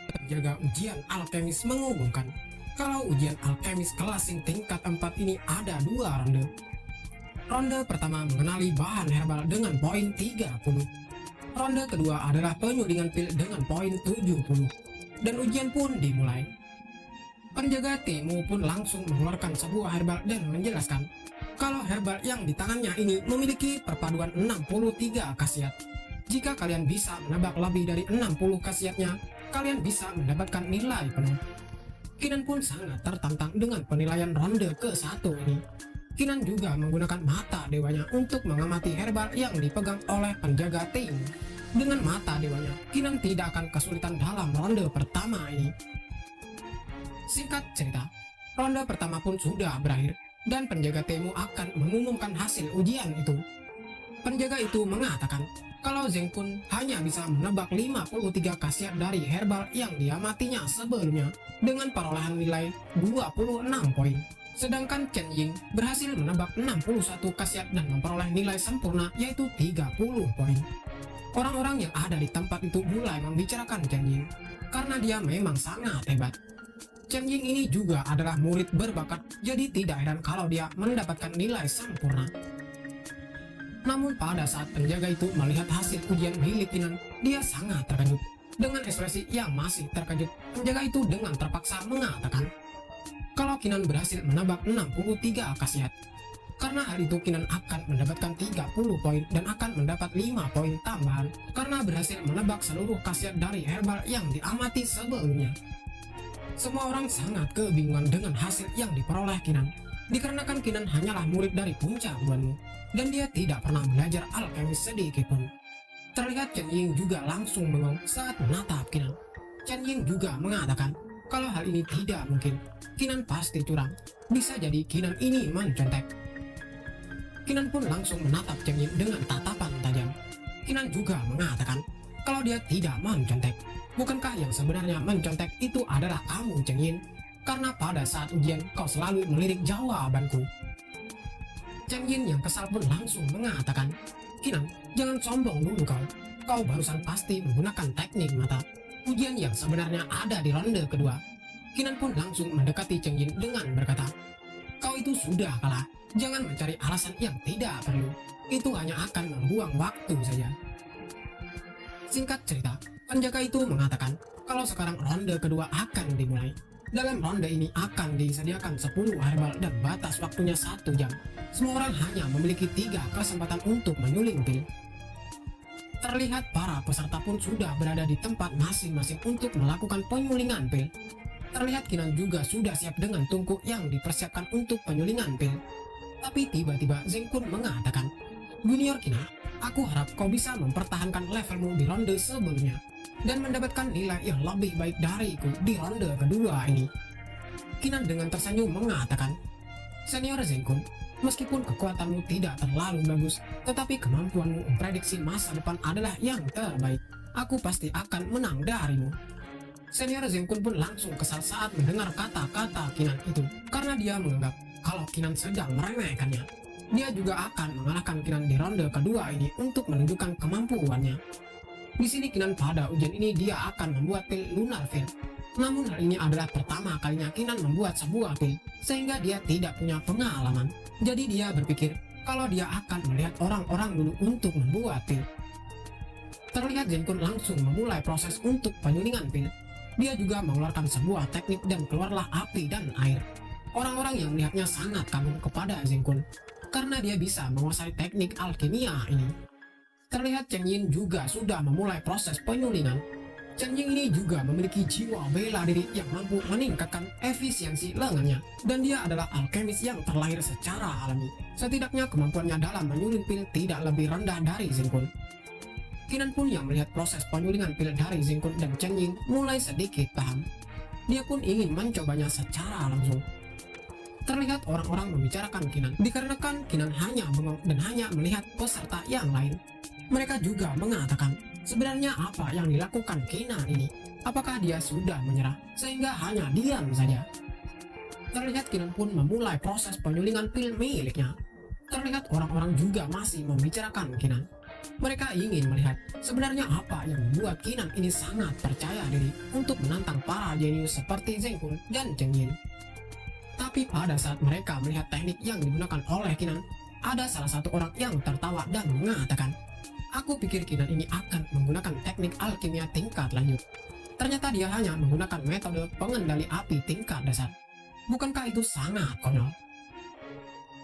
penjaga ujian alkemis mengumumkan kalau ujian alkemis kelas tingkat 4 ini ada 2 ronde. Ronde pertama mengenali bahan herbal dengan poin 30. Ronde kedua adalah penyulingan pil dengan poin 70. Dan ujian pun dimulai. Penjaga Temu pun langsung mengeluarkan sebuah herbal dan menjelaskan kalau herbal yang di tangannya ini memiliki perpaduan 63 khasiat. Jika kalian bisa menebak lebih dari 60 khasiatnya, kalian bisa mendapatkan nilai penuh. Kinan pun sangat tertantang dengan penilaian ronde ke-1 ini. Kinan juga menggunakan mata dewanya untuk mengamati herbal yang dipegang oleh penjaga Temu. Dengan mata dewanya, Kinan tidak akan kesulitan dalam ronde pertama ini. Singkat cerita, ronde pertama pun sudah berakhir dan penjaga Temu akan mengumumkan hasil ujian itu. Penjaga itu mengatakan kalau Zheng Kun hanya bisa menebak 53 khasiat dari herbal yang diamatinya sebelumnya dengan perolehan nilai 26 poin. Sedangkan Chen Ying berhasil menebak 61 khasiat dan memperoleh nilai sempurna yaitu 30 poin. Orang-orang yang ada di tempat itu mulai membicarakan Chen Ying karena dia memang sangat hebat. Chen Ying ini juga adalah murid berbakat, jadi tidak heran kalau dia mendapatkan nilai sempurna. Namun pada saat penjaga itu melihat hasil ujian milik Kinan, dia sangat terkejut. Dengan ekspresi yang masih terkejut, penjaga itu dengan terpaksa mengatakan kalau Kinan berhasil menebak 63 khasiat. Karena hal itu Kinan akan mendapatkan 30 poin dan akan mendapat 5 poin tambahan karena berhasil menebak seluruh khasiat dari herbal yang diamati sebelumnya. Semua orang sangat kebingungan dengan hasil yang diperoleh Kinan, dikarenakan Kinan hanyalah murid dari puncak Guanmu, dan dia tidak pernah belajar alkemis sedikitpun. Terlihat Chen Ying juga langsung bengong saat menatap Kinan. Chen Ying juga mengatakan kalau hal ini tidak mungkin, Kinan pasti curang, bisa jadi Kinan ini mencontek. Kinan pun langsung menatap Chen Ying dengan tatapan tajam. Kinan juga mengatakan kalau dia tidak mencontek. Bukankah yang sebenarnya mencontek itu adalah kamu, Chen Ying? Karena pada saat ujian kau selalu melirik jawabanku. Chen Ying yang kesal pun langsung mengatakan, Kinan, jangan sombong dulu kau. Kau barusan pasti menggunakan teknik mata. Ujian yang sebenarnya ada di ronde kedua. Kinan pun langsung mendekati Chen Ying dengan berkata, kau itu sudah kalah. Jangan mencari alasan yang tidak perlu. Itu hanya akan membuang waktu saja. Singkat cerita, penjaga itu mengatakan kalau sekarang ronde kedua akan dimulai. Dalam ronde ini akan disediakan 10 herbal dan batas waktunya 1 jam. Semua orang hanya memiliki 3 kesempatan untuk menyuling pil. Terlihat para peserta pun sudah berada di tempat masing-masing untuk melakukan penyulingan pil. Terlihat Kinan juga sudah siap dengan tungku yang dipersiapkan untuk penyulingan pil. Tapi tiba-tiba Zheng Kun mengatakan, Junior Kinan, aku harap kau bisa mempertahankan levelmu di ronde sebelumnya dan mendapatkan nilai yang lebih baik dariku di ronde kedua ini. Kinan dengan tersenyum mengatakan, Senior Zheng Kun, meskipun kekuatanmu tidak terlalu bagus, tetapi kemampuanmu memprediksi masa depan adalah yang terbaik. Aku pasti akan menang darimu. Senior Zheng Kun pun langsung kesal saat mendengar kata-kata Kinan itu, karena dia menganggap kalau Kinan sedang meremehkannya. Dia juga akan mengalahkan Kinan di ronde kedua ini untuk menunjukkan kemampuannya. Di sini Kinan pada ujian ini dia akan membuat pil Lunar Veil. Namun hal ini adalah pertama kalinya Kinan membuat sebuah pil, sehingga dia tidak punya pengalaman. Jadi dia berpikir kalau dia akan melihat orang-orang dulu untuk membuat pil. Terlihat Zheng Kun langsung memulai proses untuk penyulingan pil. Dia juga mengeluarkan sebuah teknik dan keluarlah api dan air. Orang-orang yang melihatnya sangat kagum kepada Zheng Kun karena dia bisa menguasai teknik alkimia ini. Terlihat Chen Ying juga sudah memulai proses penyulingan. Chen Ying ini juga memiliki jiwa bela diri yang mampu meningkatkan efisiensi lengannya, dan dia adalah alkemis yang terlahir secara alami. Setidaknya kemampuannya dalam menyuling pil tidak lebih rendah dari Zheng Kun. Kinan pun yang melihat proses penyulingan pil dari Zheng Kun dan Chen Ying mulai sedikit paham. Dia pun ingin mencobanya secara langsung. Terlihat orang-orang membicarakan Kinan dikarenakan Kinan hanya bengong dan hanya melihat peserta yang lain. Mereka juga mengatakan sebenarnya apa yang dilakukan Kinan ini. Apakah dia sudah menyerah sehingga hanya diam saja? Terlihat Kinan pun memulai proses penyulingan pil miliknya. Terlihat orang-orang juga masih membicarakan Kinan. Mereka ingin melihat sebenarnya apa yang membuat Kinan ini sangat percaya diri untuk menantang para jenius seperti Zheng Kun dan Cheng Yin. Tapi pada saat mereka melihat teknik yang digunakan oleh Kinan, ada salah satu orang yang tertawa dan mengatakan, "Aku pikir Kinan ini akan menggunakan teknik alkimia tingkat lanjut. Ternyata dia hanya menggunakan metode pengendali api tingkat dasar. Bukankah itu sangat konyol?"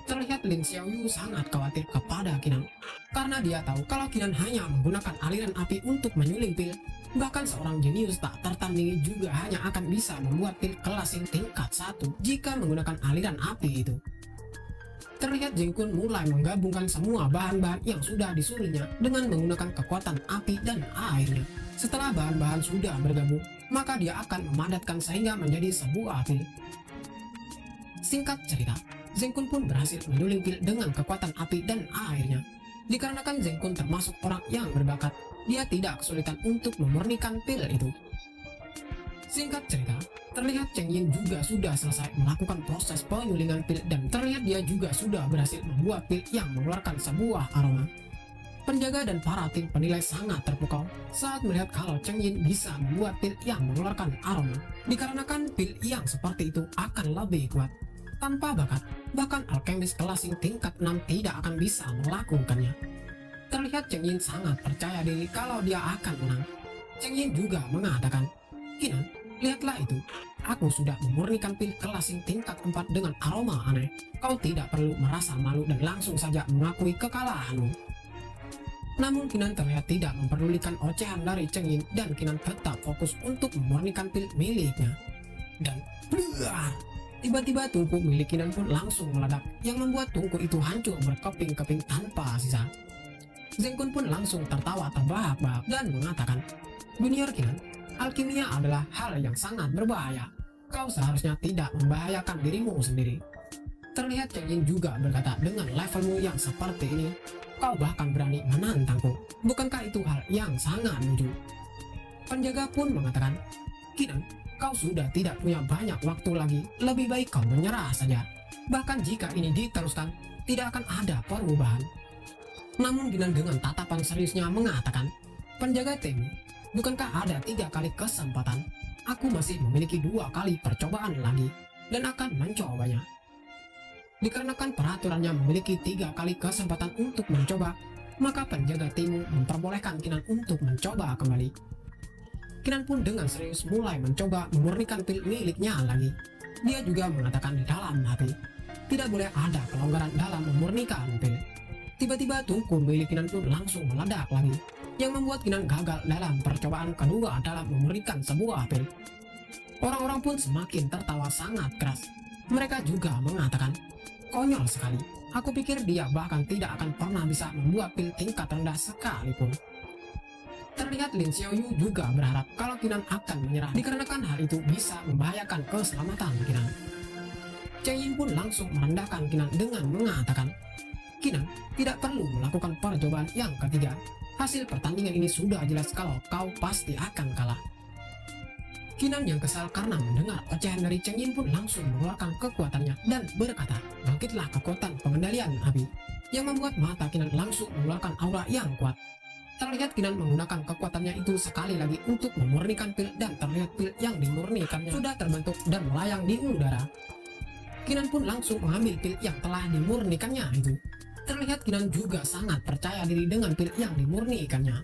Terlihat Lin Xiaoyu sangat khawatir kepada Kinan, karena dia tahu kalau Kinan hanya menggunakan aliran api untuk menyuling pil. Bahkan seorang jenius tak tertandingi juga hanya akan bisa membuat pil kelas yang tingkat 1 jika menggunakan aliran api itu. Terlihat Zheng Kun mulai menggabungkan semua bahan-bahan yang sudah disuruhnya dengan menggunakan kekuatan api dan airnya. Setelah bahan-bahan sudah bergabung, maka dia akan memadatkan sehingga menjadi sebuah pil. Singkat cerita, Zheng Kun pun berhasil menyuling pil dengan kekuatan api dan airnya. Dikarenakan Zheng Kun termasuk orang yang berbakat, dia tidak kesulitan untuk memurnikan pil itu. Singkat cerita, terlihat Cheng Yin juga sudah selesai melakukan proses penyulingan pil dan terlihat dia juga sudah berhasil membuat pil yang mengeluarkan sebuah aroma. Penjaga dan para tim penilai sangat terpukau saat melihat kalau Cheng Yin bisa membuat pil yang mengeluarkan aroma, dikarenakan pil yang seperti itu akan lebih kuat. Tanpa bakat, bahkan alkemis kelas yang tingkat 6 tidak akan bisa melakukannya. Terlihat Cheng Yin sangat percaya diri kalau dia akan menang. Cheng Yin juga mengatakan, "Kinan, lihatlah itu. Aku sudah memurnikan pil kelas yang tingkat 4 dengan aroma aneh. Kau tidak perlu merasa malu dan langsung saja mengakui kekalahanmu." Namun Kinan terlihat tidak memperdulikan ocehan dari Cheng Yin dan Kinan tetap fokus untuk memurnikan pil miliknya. Dan bluar! Tiba-tiba tungku milik Kinan pun langsung meledak yang membuat tungku itu hancur berkeping-keping tanpa sisa. Zheng Kun pun langsung tertawa terbahak-bahak dan mengatakan, "Junior Kinan, alkimia adalah hal yang sangat berbahaya. Kau seharusnya tidak membahayakan dirimu sendiri." Terlihat Cheng Yin juga berkata, "Dengan levelmu yang seperti ini, kau bahkan berani menantangku. Bukankah itu hal yang sangat lucu?" Penjaga pun mengatakan, "Kinan, kau sudah tidak punya banyak waktu lagi. Lebih baik kau menyerah saja. Bahkan jika ini diteruskan, tidak akan ada perubahan." Namun Kinan dengan tatapan seriusnya mengatakan, "Penjaga tim, bukankah ada 3 kali kesempatan? Aku masih memiliki 2 kali percobaan lagi dan akan mencobanya." Dikarenakan peraturannya memiliki 3 kali kesempatan untuk mencoba, maka penjaga tim memperbolehkan Kinan untuk mencoba kembali. Kinan pun dengan serius mulai mencoba memurnikan pil miliknya lagi. Dia juga mengatakan di dalam hati, tidak boleh ada kelonggaran dalam memurnikan pil. Tiba-tiba tungku milik Kinan pun langsung meledak lagi, yang membuat Kinan gagal dalam percobaan kedua dalam memurnikan sebuah pil. Orang-orang pun semakin tertawa sangat keras. Mereka juga mengatakan, "Konyol sekali. Aku pikir dia bahkan tidak akan pernah bisa membuat pil tingkat rendah sekalipun." Terlihat Lin Xiaoyu juga berharap kalau Kinan akan menyerah dikarenakan hal itu bisa membahayakan keselamatan Kinan. Cheng Yin pun langsung merendahkan Kinan dengan mengatakan, "Kinan tidak perlu melakukan percobaan yang ketiga. Hasil pertandingan ini sudah jelas kalau kau pasti akan kalah." Kinan yang kesal karena mendengar ocehan dari Cheng Yin pun langsung mengeluarkan kekuatannya dan berkata, "Bangkitlah kekuatan pengendalian api," yang membuat mata Kinan langsung mengeluarkan aura yang kuat. Terlihat Kinan menggunakan kekuatannya itu sekali lagi untuk memurnikan pil dan terlihat pil yang dimurnikannya sudah terbentuk dan melayang di udara. Kinan pun langsung mengambil pil yang telah dimurnikannya itu. Terlihat Kinan juga sangat percaya diri dengan pil yang dimurnikannya.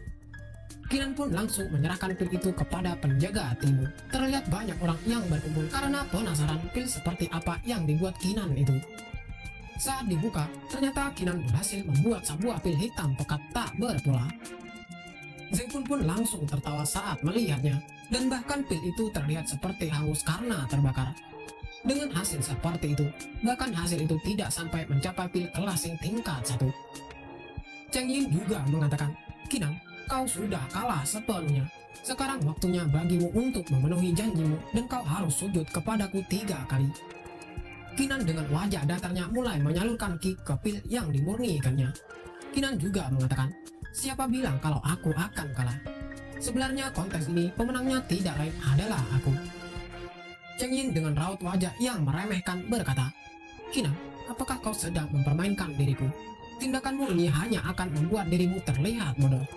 Kinan pun langsung menyerahkan pil itu kepada penjaga timur. Terlihat banyak orang yang berkumpul karena penasaran pil seperti apa yang dibuat Kinan itu. Saat dibuka, ternyata Kinan berhasil membuat sebuah pil hitam pekat tak berpola. Zheng Kun pun langsung tertawa saat melihatnya, dan bahkan pil itu terlihat seperti hangus karena terbakar. Dengan hasil seperti itu, bahkan hasil itu tidak sampai mencapai pil kelas yang tingkat 1. Cheng Yin juga mengatakan, "Kinan, kau sudah kalah sepenuhnya. Sekarang waktunya bagimu untuk memenuhi janjimu dan kau harus sujud kepadaku 3 kali." Kinan dengan wajah datarnya mulai menyalurkan ki ke pil yang dimurnikannya. Kinan juga mengatakan, "Siapa bilang kalau aku akan kalah? Sebenarnya kontes ini pemenangnya tidak lain adalah aku." Cheng Yin dengan raut wajah yang meremehkan berkata, "Kinan, apakah kau sedang mempermainkan diriku? Tindakanmu ini hanya akan membuat dirimu terlihat bodoh.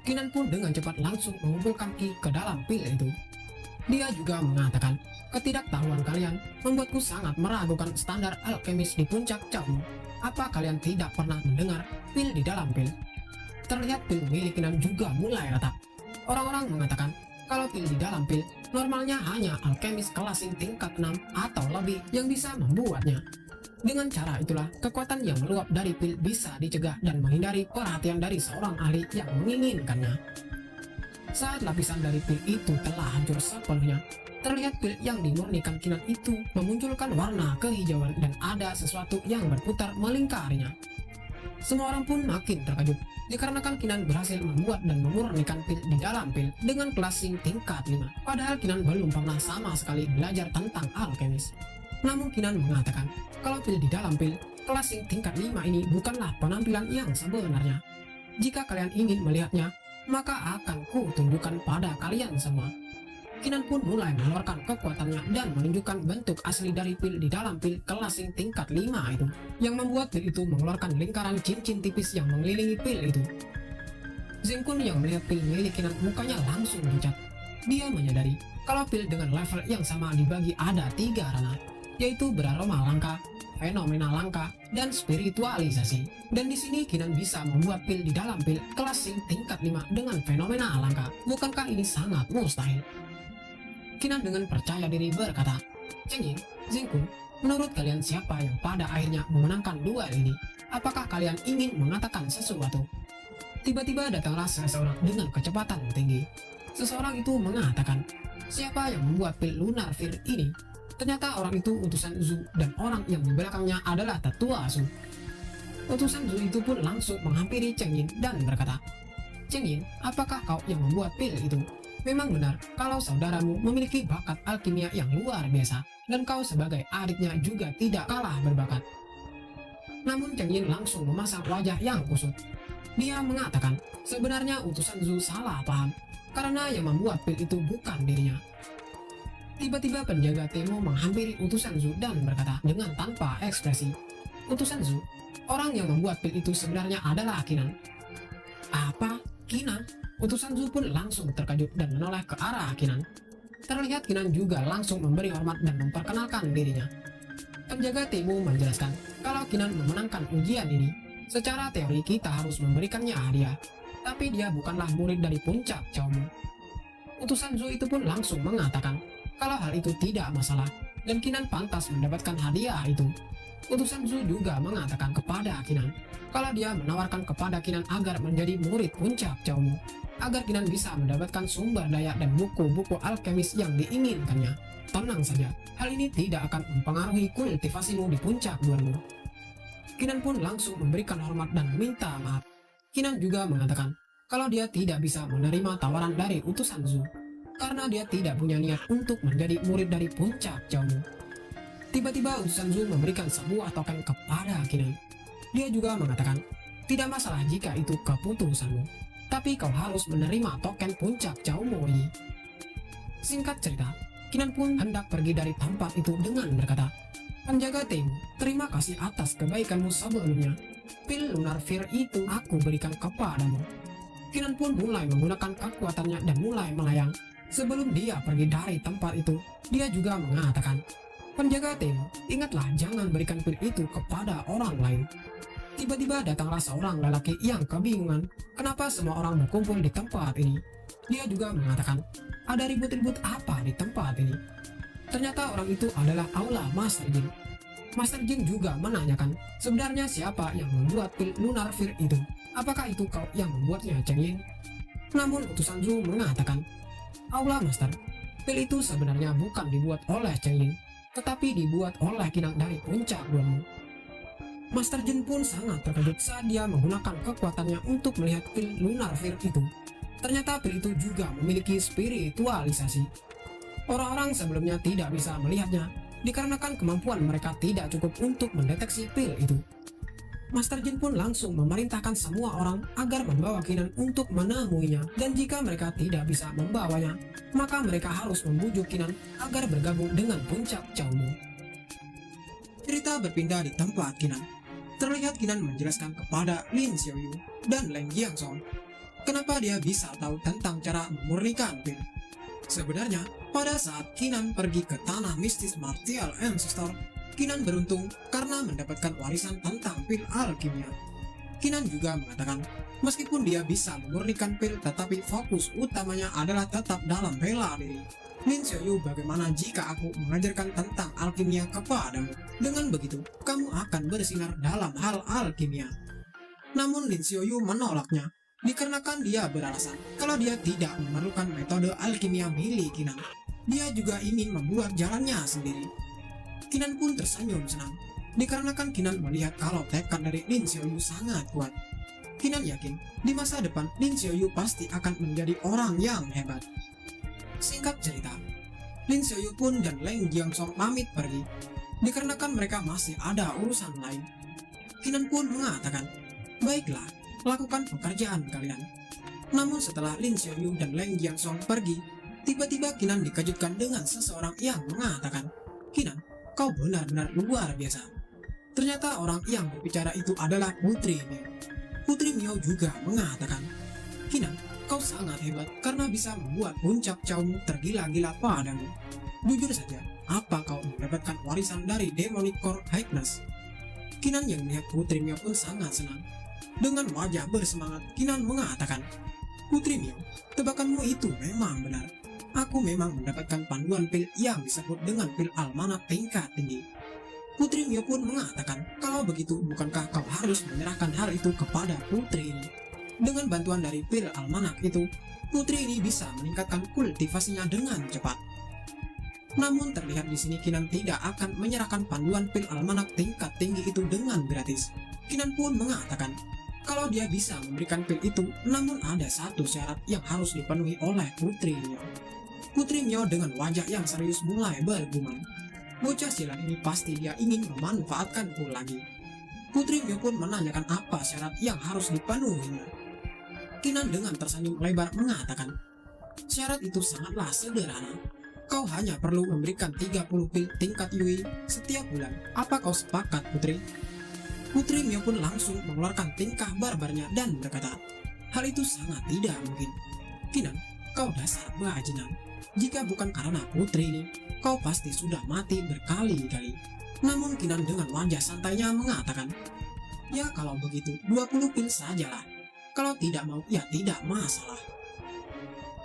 Kinan pun dengan cepat langsung mengumpulkan ki ke dalam pil itu. Dia juga mengatakan, ketidaktahuan kalian membuatku sangat meragukan standar alkemis di puncak Cao. Apa kalian tidak pernah mendengar pil di dalam pil? Terlihat pil milik Kinan juga mulai retak. Orang-orang mengatakan kalau pil di dalam pil normalnya hanya alkemis kelas tingkat 6 atau lebih yang bisa membuatnya. Dengan cara itulah, kekuatan yang meluap dari pil bisa dicegah dan menghindari perhatian dari seorang ahli yang menginginkannya. Saat lapisan dari pil itu telah hancur sepenuhnya, terlihat pil yang dimurnikan Kinan itu memunculkan warna kehijauan dan ada sesuatu yang berputar melingkarinya. Semua orang pun makin terkejut, dikarenakan Kinan berhasil membuat dan memurnikan pil di dalam pil dengan kelas tingkat 5. Padahal Kinan belum pernah sama sekali belajar tentang alkemis. Namun Kinan mengatakan kalau pil di dalam pil kelas tingkat 5 ini bukanlah penampilan yang sebenarnya. Jika kalian ingin melihatnya, maka akan ku tunjukkan pada kalian semua. Kinan pun mulai mengeluarkan kekuatannya dan menunjukkan bentuk asli dari pil di dalam pil kelas tingkat 5 itu, yang membuat pil itu mengeluarkan lingkaran cincin tipis yang mengelilingi pil itu. Zengkun yang melihat pil milik Kinan mukanya langsung pucat. Dia menyadari kalau pil dengan level yang sama dibagi ada 3 ranah, yaitu beraroma langka, fenomena langka, dan spiritualisasi. Dan di sini Kinan bisa membuat pil di dalam pil kelas tingkat 5 dengan fenomena langka. Bukankah ini sangat mustahil? Kinan dengan percaya diri berkata, Cheng Yin, Zengkun, menurut kalian siapa yang pada akhirnya memenangkan duel ini? Apakah kalian ingin mengatakan sesuatu? Tiba-tiba datanglah seseorang dengan kecepatan tinggi. Seseorang itu mengatakan, siapa yang membuat pil Lunar Fear ini? Ternyata orang itu utusan Zhu dan orang yang di belakangnya adalah tetua Zhu. Utusan Zhu itu pun langsung menghampiri Cheng Yin dan berkata, Cheng Yin, apakah kau yang membuat pil itu? Memang benar kalau saudaramu memiliki bakat alkimia yang luar biasa dan kau sebagai adiknya juga tidak kalah berbakat. Namun Cheng Yin langsung memasang wajah yang kusut. Dia mengatakan sebenarnya utusan Zhu salah paham karena yang membuat pil itu bukan dirinya. Tiba-tiba penjaga Temo menghampiri utusan Zhu dan berkata dengan tanpa ekspresi, utusan Zhu, orang yang membuat pil itu sebenarnya adalah Kinan. Apa? Kinan? Utusan Zhu pun langsung terkejut dan menoleh ke arah Kinan. Terlihat Kinan juga langsung memberi hormat dan memperkenalkan dirinya. Penjaga Temo menjelaskan kalau Kinan memenangkan ujian ini, secara teori kita harus memberikannya hadiah, tapi dia bukanlah murid dari puncak Cao Mu. Utusan Zhu itu pun langsung mengatakan kalau hal itu tidak masalah dan Kinan pantas mendapatkan hadiah itu. Utusan Zhu juga mengatakan kepada Kinan kalau dia menawarkan kepada Kinan agar menjadi murid puncak Cao Mu, agar Kinan bisa mendapatkan sumber daya dan buku-buku alkemis yang diinginkannya. Tenang saja, hal ini tidak akan mempengaruhi kultivasimu di puncak duelmu. Kinan pun langsung memberikan hormat dan meminta maaf. Kinan juga mengatakan kalau dia tidak bisa menerima tawaran dari utusan Zhu karena dia tidak punya niat untuk menjadi murid dari puncak Cao Mu. Tiba-tiba utusan Zhu memberikan sebuah token kepada Kinan. Dia juga mengatakan, tidak masalah jika itu keputusanmu, tapi kau harus menerima token puncak Cao Mu ini. Singkat cerita, Kinan pun hendak pergi dari tempat itu dengan berkata, penjaga Temo, terima kasih atas kebaikanmu sebelumnya. Pil Lunar Fear itu aku berikan kepadamu. Kinan pun mulai menggunakan kekuatannya dan mulai melayang. Sebelum dia pergi dari tempat itu, dia juga mengatakan, penjaga Temo, ingatlah jangan berikan pil itu kepada orang lain. Tiba-tiba datanglah seorang lelaki yang kebingungan kenapa semua orang berkumpul di tempat ini. Dia juga mengatakan, ada ribut-ribut apa di tempat ini? Ternyata orang itu adalah Aula Master Jin. Master Jin juga menanyakan, sebenarnya siapa yang membuat pil Lunar Fear itu? Apakah itu kau yang membuatnya, Cheng Yin? Namun utusan Zhu mengatakan, Aula Master, pil itu sebenarnya bukan dibuat oleh Cheng Yin, tetapi dibuat oleh Kinan dari puncak duelmu. Master Jin pun sangat terkejut saat dia menggunakan kekuatannya untuk melihat pil Lunar Fear itu. Ternyata pil itu juga memiliki spiritualisasi. Orang-orang sebelumnya tidak bisa melihatnya, dikarenakan kemampuan mereka tidak cukup untuk mendeteksi pil itu. Master Jin pun langsung memerintahkan semua orang agar membawa Kinan untuk menemuinya, dan jika mereka tidak bisa membawanya, maka mereka harus membujuk Kinan agar bergabung dengan puncak Cao Mu. Cerita berpindah di tempat Kinan. terlihat Kinan menjelaskan kepada Lin Xiaoyu dan Leng Jiangsong kenapa dia bisa tahu tentang cara memurnikan pil. Sebenarnya, pada saat Kinan pergi ke tanah mistis Martial Ancestor, Kinan beruntung karena mendapatkan warisan tentang pil alkimia. Kinan juga mengatakan, meskipun dia bisa memurnikan pil, tetapi fokus utamanya adalah tetap dalam bela diri. Lin Xiaoyu, bagaimana jika aku mengajarkan tentang alkimia kepadamu? Dengan begitu, kamu akan bersinar dalam hal alkimia. Namun Lin Xiaoyu menolaknya, dikarenakan dia beralasan kalau dia tidak memerlukan metode alkimia milik Kinan. Dia juga ingin membuat jalannya sendiri. Kinan pun tersenyum senang, dikarenakan Kinan melihat kalau tekad dari Lin Xiaoyu sangat kuat. Kinan yakin di masa depan Lin Xiaoyu pasti akan menjadi orang yang hebat. Singkat cerita, Lin Xiaoyu pun dan Leng Jiangsong pamit pergi, dikarenakan mereka masih ada urusan lain. Kinan pun mengatakan, baiklah, lakukan pekerjaan kalian. Namun setelah Lin Xiaoyu dan Leng Jiangsong pergi, tiba-tiba Kinan dikejutkan dengan seseorang yang mengatakan, Kinan, kau benar-benar luar biasa. Ternyata orang yang berbicara itu adalah Putri Miao. Putri Miao juga mengatakan, Kinan, kau sangat hebat karena bisa membuat puncak Chaomu tergila-gila padamu. Jujur saja, apa kau mendapatkan warisan dari Demonic Core Highness? Kinan yang melihat Putri Miao pun sangat senang. Dengan wajah bersemangat, Kinan mengatakan, Putri Miao, tebakanmu itu memang benar. Aku memang mendapatkan panduan pil yang disebut dengan pil almanak tingkat tinggi. Putri Miao pun mengatakan, kalau begitu bukankah kau harus menyerahkan hal itu kepada putri ini? Dengan bantuan dari pil almanak itu, putri ini bisa meningkatkan kultivasinya dengan cepat. Namun terlihat di sini Kinan tidak akan menyerahkan panduan pil almanak tingkat tinggi itu dengan gratis. Kinan pun mengatakan, kalau dia bisa memberikan pil itu, namun ada satu syarat yang harus dipenuhi oleh Putri Miao. Putri Miao dengan wajah yang serius mulai bergumam. Bocah silang ini pasti dia ingin memanfaatkanku lagi. Putri Miao pun menanyakan apa syarat yang harus dipenuhinya. Kinan dengan tersenyum lebar mengatakan, syarat itu sangatlah sederhana. Kau hanya perlu memberikan 30 pil tingkat Yui setiap bulan. Apa kau sepakat, Putri? Putri Miao pun langsung mengeluarkan tingkah barbarnya dan berkata, hal itu sangat tidak mungkin. Kinan, kau dasar bajingan. Jika bukan karena putri ini, kau pasti sudah mati berkali-kali. Namun Kinan dengan wajah santainya mengatakan, ya kalau begitu 20 pil sajalah. Kalau tidak mau, ya tidak masalah.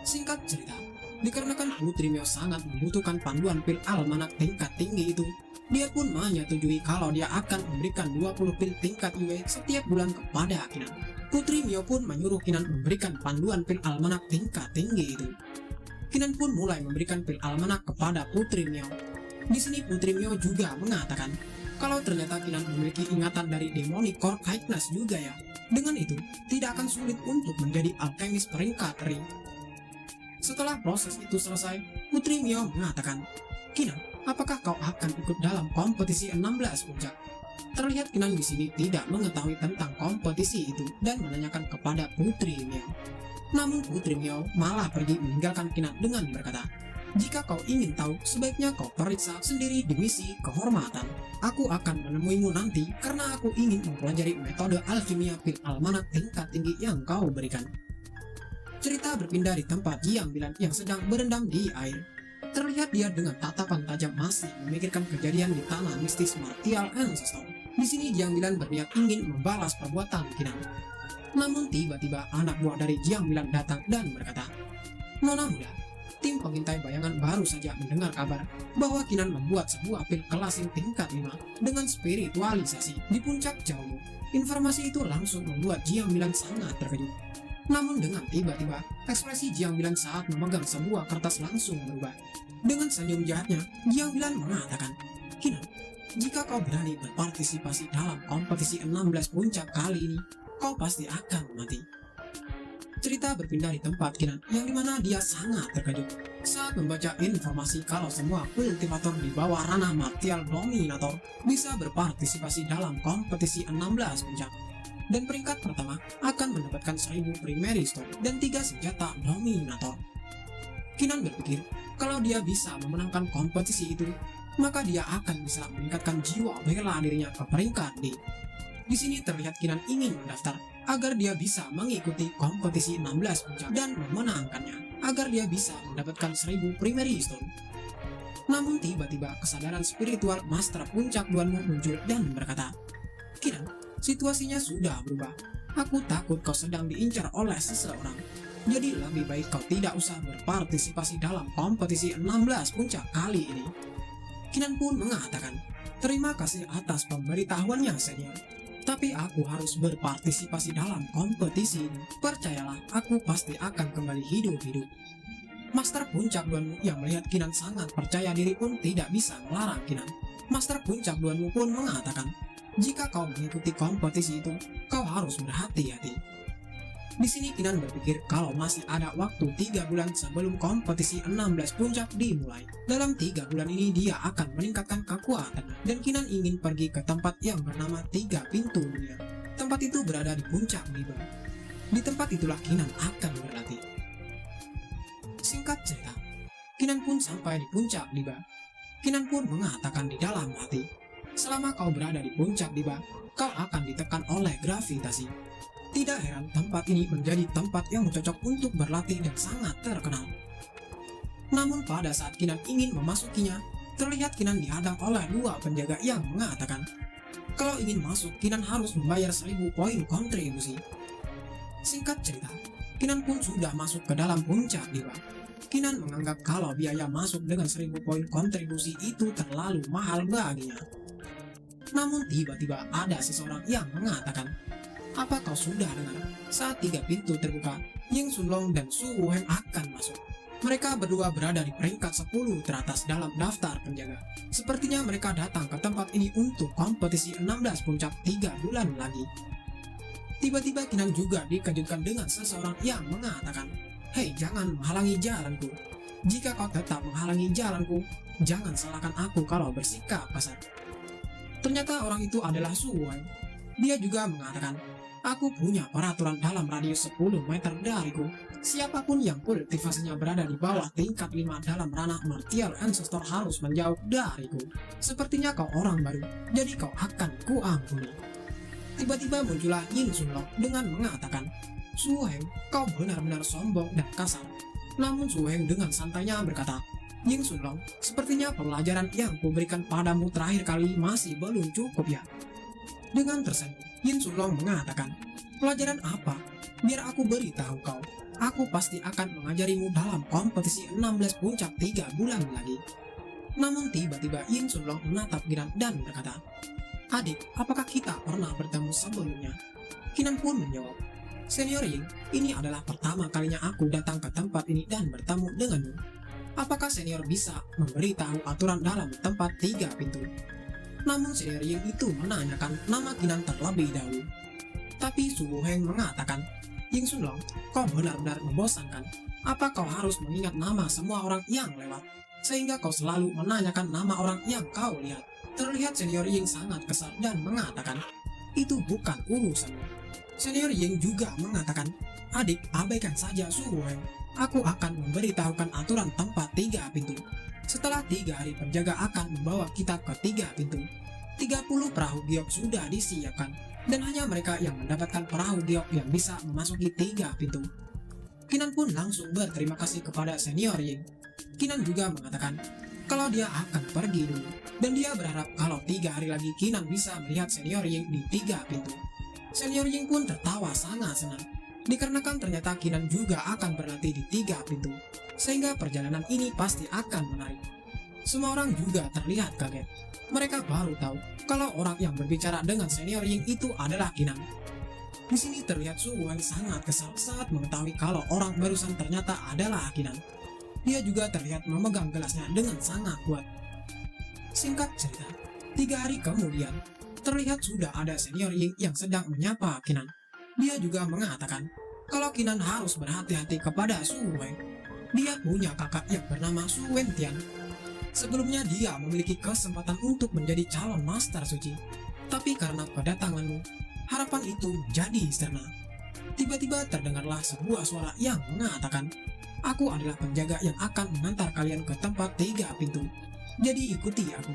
Singkat cerita, dikarenakan Putri Miao sangat membutuhkan panduan pil almanak tingkat tinggi itu, dia pun menyetujui kalau dia akan memberikan 20 pil tingkat Yue setiap bulan kepada Kinan. Putri Miao pun menyuruh Kinan memberikan panduan pil almanak tingkat tinggi itu. Kinan pun mulai memberikan pil almanak kepada Putri Miao. Di sini Putri Miao juga mengatakan, kalau ternyata Kinan memiliki ingatan dari Demonic Core Highness juga ya. Dengan itu, tidak akan sulit untuk menjadi alkemis peringkat ring. Setelah proses itu selesai, Putri Miao mengatakan, Kinan, apakah kau akan ikut dalam kompetisi 16 puncak? Terlihat Kinan di sini tidak mengetahui tentang kompetisi itu dan menanyakan kepada Putri Miao. Namun Putri Miao malah pergi meninggalkan Kinan dengan berkata, jika kau ingin tahu, sebaiknya kau periksa sendiri di misi kehormatan. Aku akan menemuimu nanti karena aku ingin mempelajari metode alkimia pil almanak tingkat tinggi yang kau berikan. Cerita berpindah di tempat Jiang Bilan yang sedang berendam di air. Terlihat dia dengan tatapan tajam masih memikirkan kejadian di tanah mistis Martial Ancestor. Di sini Jiang Bilan berniat ingin membalas perbuatan Kinan. Namun tiba-tiba anak buah dari Jiang Bilan datang dan berkata, Nona muda, tim pengintai bayangan baru saja mendengar kabar bahwa Kinan membuat sebuah pil kelasing tingkat 5 dengan spiritualisasi di puncak Chaomu. Informasi itu langsung membuat Jiang Bilan sangat terkejut. Namun dengan tiba-tiba, ekspresi Jiang Bilan saat memegang sebuah kertas langsung berubah. Dengan senyum jahatnya, Jiang Bilan mengatakan, Kinan, jika kau berani berpartisipasi dalam kompetisi 16 puncak kali ini, kau pasti akan mati. Cerita berpindah di tempat Kinan, yang dimana dia sangat terkejut saat membaca informasi kalau semua kultivator di bawah ranah Martial Dominator bisa berpartisipasi dalam kompetisi 16 puncak. Dan peringkat pertama akan mendapatkan 1000 primary stone dan 3 senjata Dominator. Kinan berpikir, kalau dia bisa memenangkan kompetisi itu, maka dia akan bisa meningkatkan jiwa bela dirinya ke peringkat D. Di sini terlihat Kinan ingin mendaftar agar dia bisa mengikuti kompetisi 16 puncak dan memenangkannya agar dia bisa mendapatkan 1000 primary stone. Namun tiba-tiba kesadaran spiritual Master Puncak Duanmu muncul dan berkata, "Kinan, situasinya sudah berubah. Aku takut kau sedang diincar oleh seseorang. Jadi lebih baik kau tidak usah berpartisipasi dalam kompetisi 16 puncak kali ini." Kinan pun mengatakan, "Terima kasih atas pemberitahuannya, senior. Tapi aku harus berpartisipasi dalam kompetisi ini. Percayalah, aku pasti akan kembali hidup-hidup." Master Puncak Duanmu yang melihat Kinan sangat percaya diri pun tidak bisa melarang Kinan. Master Puncak Duanmu pun mengatakan, "Jika kau mengikuti kompetisi itu, kau harus berhati-hati." Di sini Kinan berpikir kalau masih ada waktu 3 bulan sebelum kompetisi 16 puncak dimulai. Dalam 3 bulan ini dia akan meningkatkan kekuatannya dan Kinan ingin pergi ke tempat yang bernama 3 Pintu Dunia. Tempat itu berada di puncak Liba. Di tempat itulah Kinan akan berlatih. Singkat cerita, Kinan pun sampai di puncak Liba. Kinan pun mengatakan di dalam hati, "Selama kau berada di puncak Liba, kau akan ditekan oleh gravitasi." Tidak heran tempat ini menjadi tempat yang cocok untuk berlatih dan sangat terkenal. Namun pada saat Kinan ingin memasukinya, terlihat Kinan dihadang oleh 2 penjaga yang mengatakan, kalau ingin masuk Kinan harus membayar 1000 poin kontribusi. Singkat cerita, Kinan pun sudah masuk ke dalam puncak Liba. Kinan menganggap kalau biaya masuk dengan 1000 poin kontribusi itu terlalu mahal baginya. Namun tiba-tiba ada seseorang yang mengatakan, "Apa kau sudah dengar? Saat 3 pintu terbuka, Ying Sunlong dan Su Wuheng akan masuk. Mereka berdua berada di peringkat 10 teratas dalam daftar penjaga. Sepertinya mereka datang ke tempat ini untuk kompetisi 16 puncak 3 bulan lagi." Tiba-tiba Kinan juga dikejutkan dengan seseorang yang mengatakan, "Hei, jangan menghalangi jalanku. Jika kau tetap menghalangi jalanku, jangan salahkan aku kalau bersikap kasar." Ternyata orang itu adalah Su Wuheng. Dia juga mengatakan, "Aku punya peraturan dalam radius 10 meter dariku. Siapapun yang kultivasinya berada di bawah tingkat 5 dalam ranah martial ancestor harus menjauh dariku. Sepertinya kau orang baru, jadi kau akan kuampuni." Tiba-tiba muncullah Ying Sunlong dengan mengatakan, "Su Wuheng, kau benar-benar sombong dan kasar." Namun Su Wuheng dengan santainya berkata, "Ying Sunlong, sepertinya pelajaran yang kuberikan padamu terakhir kali masih belum cukup ya." Dengan tersenyum, Ying Sunlong mengatakan, "Pelajaran apa? Biar aku beritahu kau. Aku pasti akan mengajarimu dalam kompetisi 16 puncak 3 bulan lagi." Namun tiba-tiba Ying Sunlong menatap Kinan dan berkata, "Adik, apakah kita pernah bertemu sebelumnya?" Kinan pun menjawab, "Senior Ying, ini adalah pertama kalinya aku datang ke tempat ini dan bertemu denganmu. Apakah senior bisa memberitahu aturan dalam tempat 3 pintu?" Namun senior Ying itu menanyakan nama Kinan terlebih dahulu. Tapi Su Wuheng mengatakan, "Ying Sunlong, kau benar-benar membosankan. Apa kau harus mengingat nama semua orang yang lewat, sehingga kau selalu menanyakan nama orang yang kau lihat?" Terlihat senior Ying sangat kesal dan mengatakan, "Itu bukan urusanmu." Senior Ying juga mengatakan, "Adik, abaikan saja Su Wuheng. Aku akan memberitahukan aturan tempat 3 pintu. Setelah 3 hari penjaga akan membawa kita ke 3 pintu. 30 perahu giok sudah disiapkan, dan hanya mereka yang mendapatkan perahu giok yang bisa memasuki 3 pintu." Kinan pun langsung berterima kasih kepada senior Ying. Kinan juga mengatakan kalau dia akan pergi dulu, dan dia berharap kalau 3 hari lagi Kinan bisa melihat senior Ying di 3 pintu. Senior Ying pun tertawa sangat senang, dikarenakan ternyata Kinan juga akan berlatih di 3 pintu, sehingga perjalanan ini pasti akan menarik. Semua orang juga terlihat kaget. Mereka baru tahu kalau orang yang berbicara dengan senior Ying itu adalah Kinan. Di sini terlihat Su Wuheng sangat kesal saat mengetahui kalau orang barusan ternyata adalah Kinan. Dia juga terlihat memegang gelasnya dengan sangat kuat. Singkat cerita, 3 hari kemudian, terlihat sudah ada senior Ying yang sedang menyapa Kinan. Dia juga mengatakan kalau Kinan harus berhati-hati kepada Su Wuheng. Dia punya kakak yang bernama Su Wentian. Sebelumnya dia memiliki kesempatan untuk menjadi calon master suci. Tapi karena kedatanganmu, harapan itu menjadi sirna. Tiba-tiba terdengarlah sebuah suara yang mengatakan, "Aku adalah penjaga yang akan mengantar kalian ke tempat 3 pintu. Jadi ikuti aku."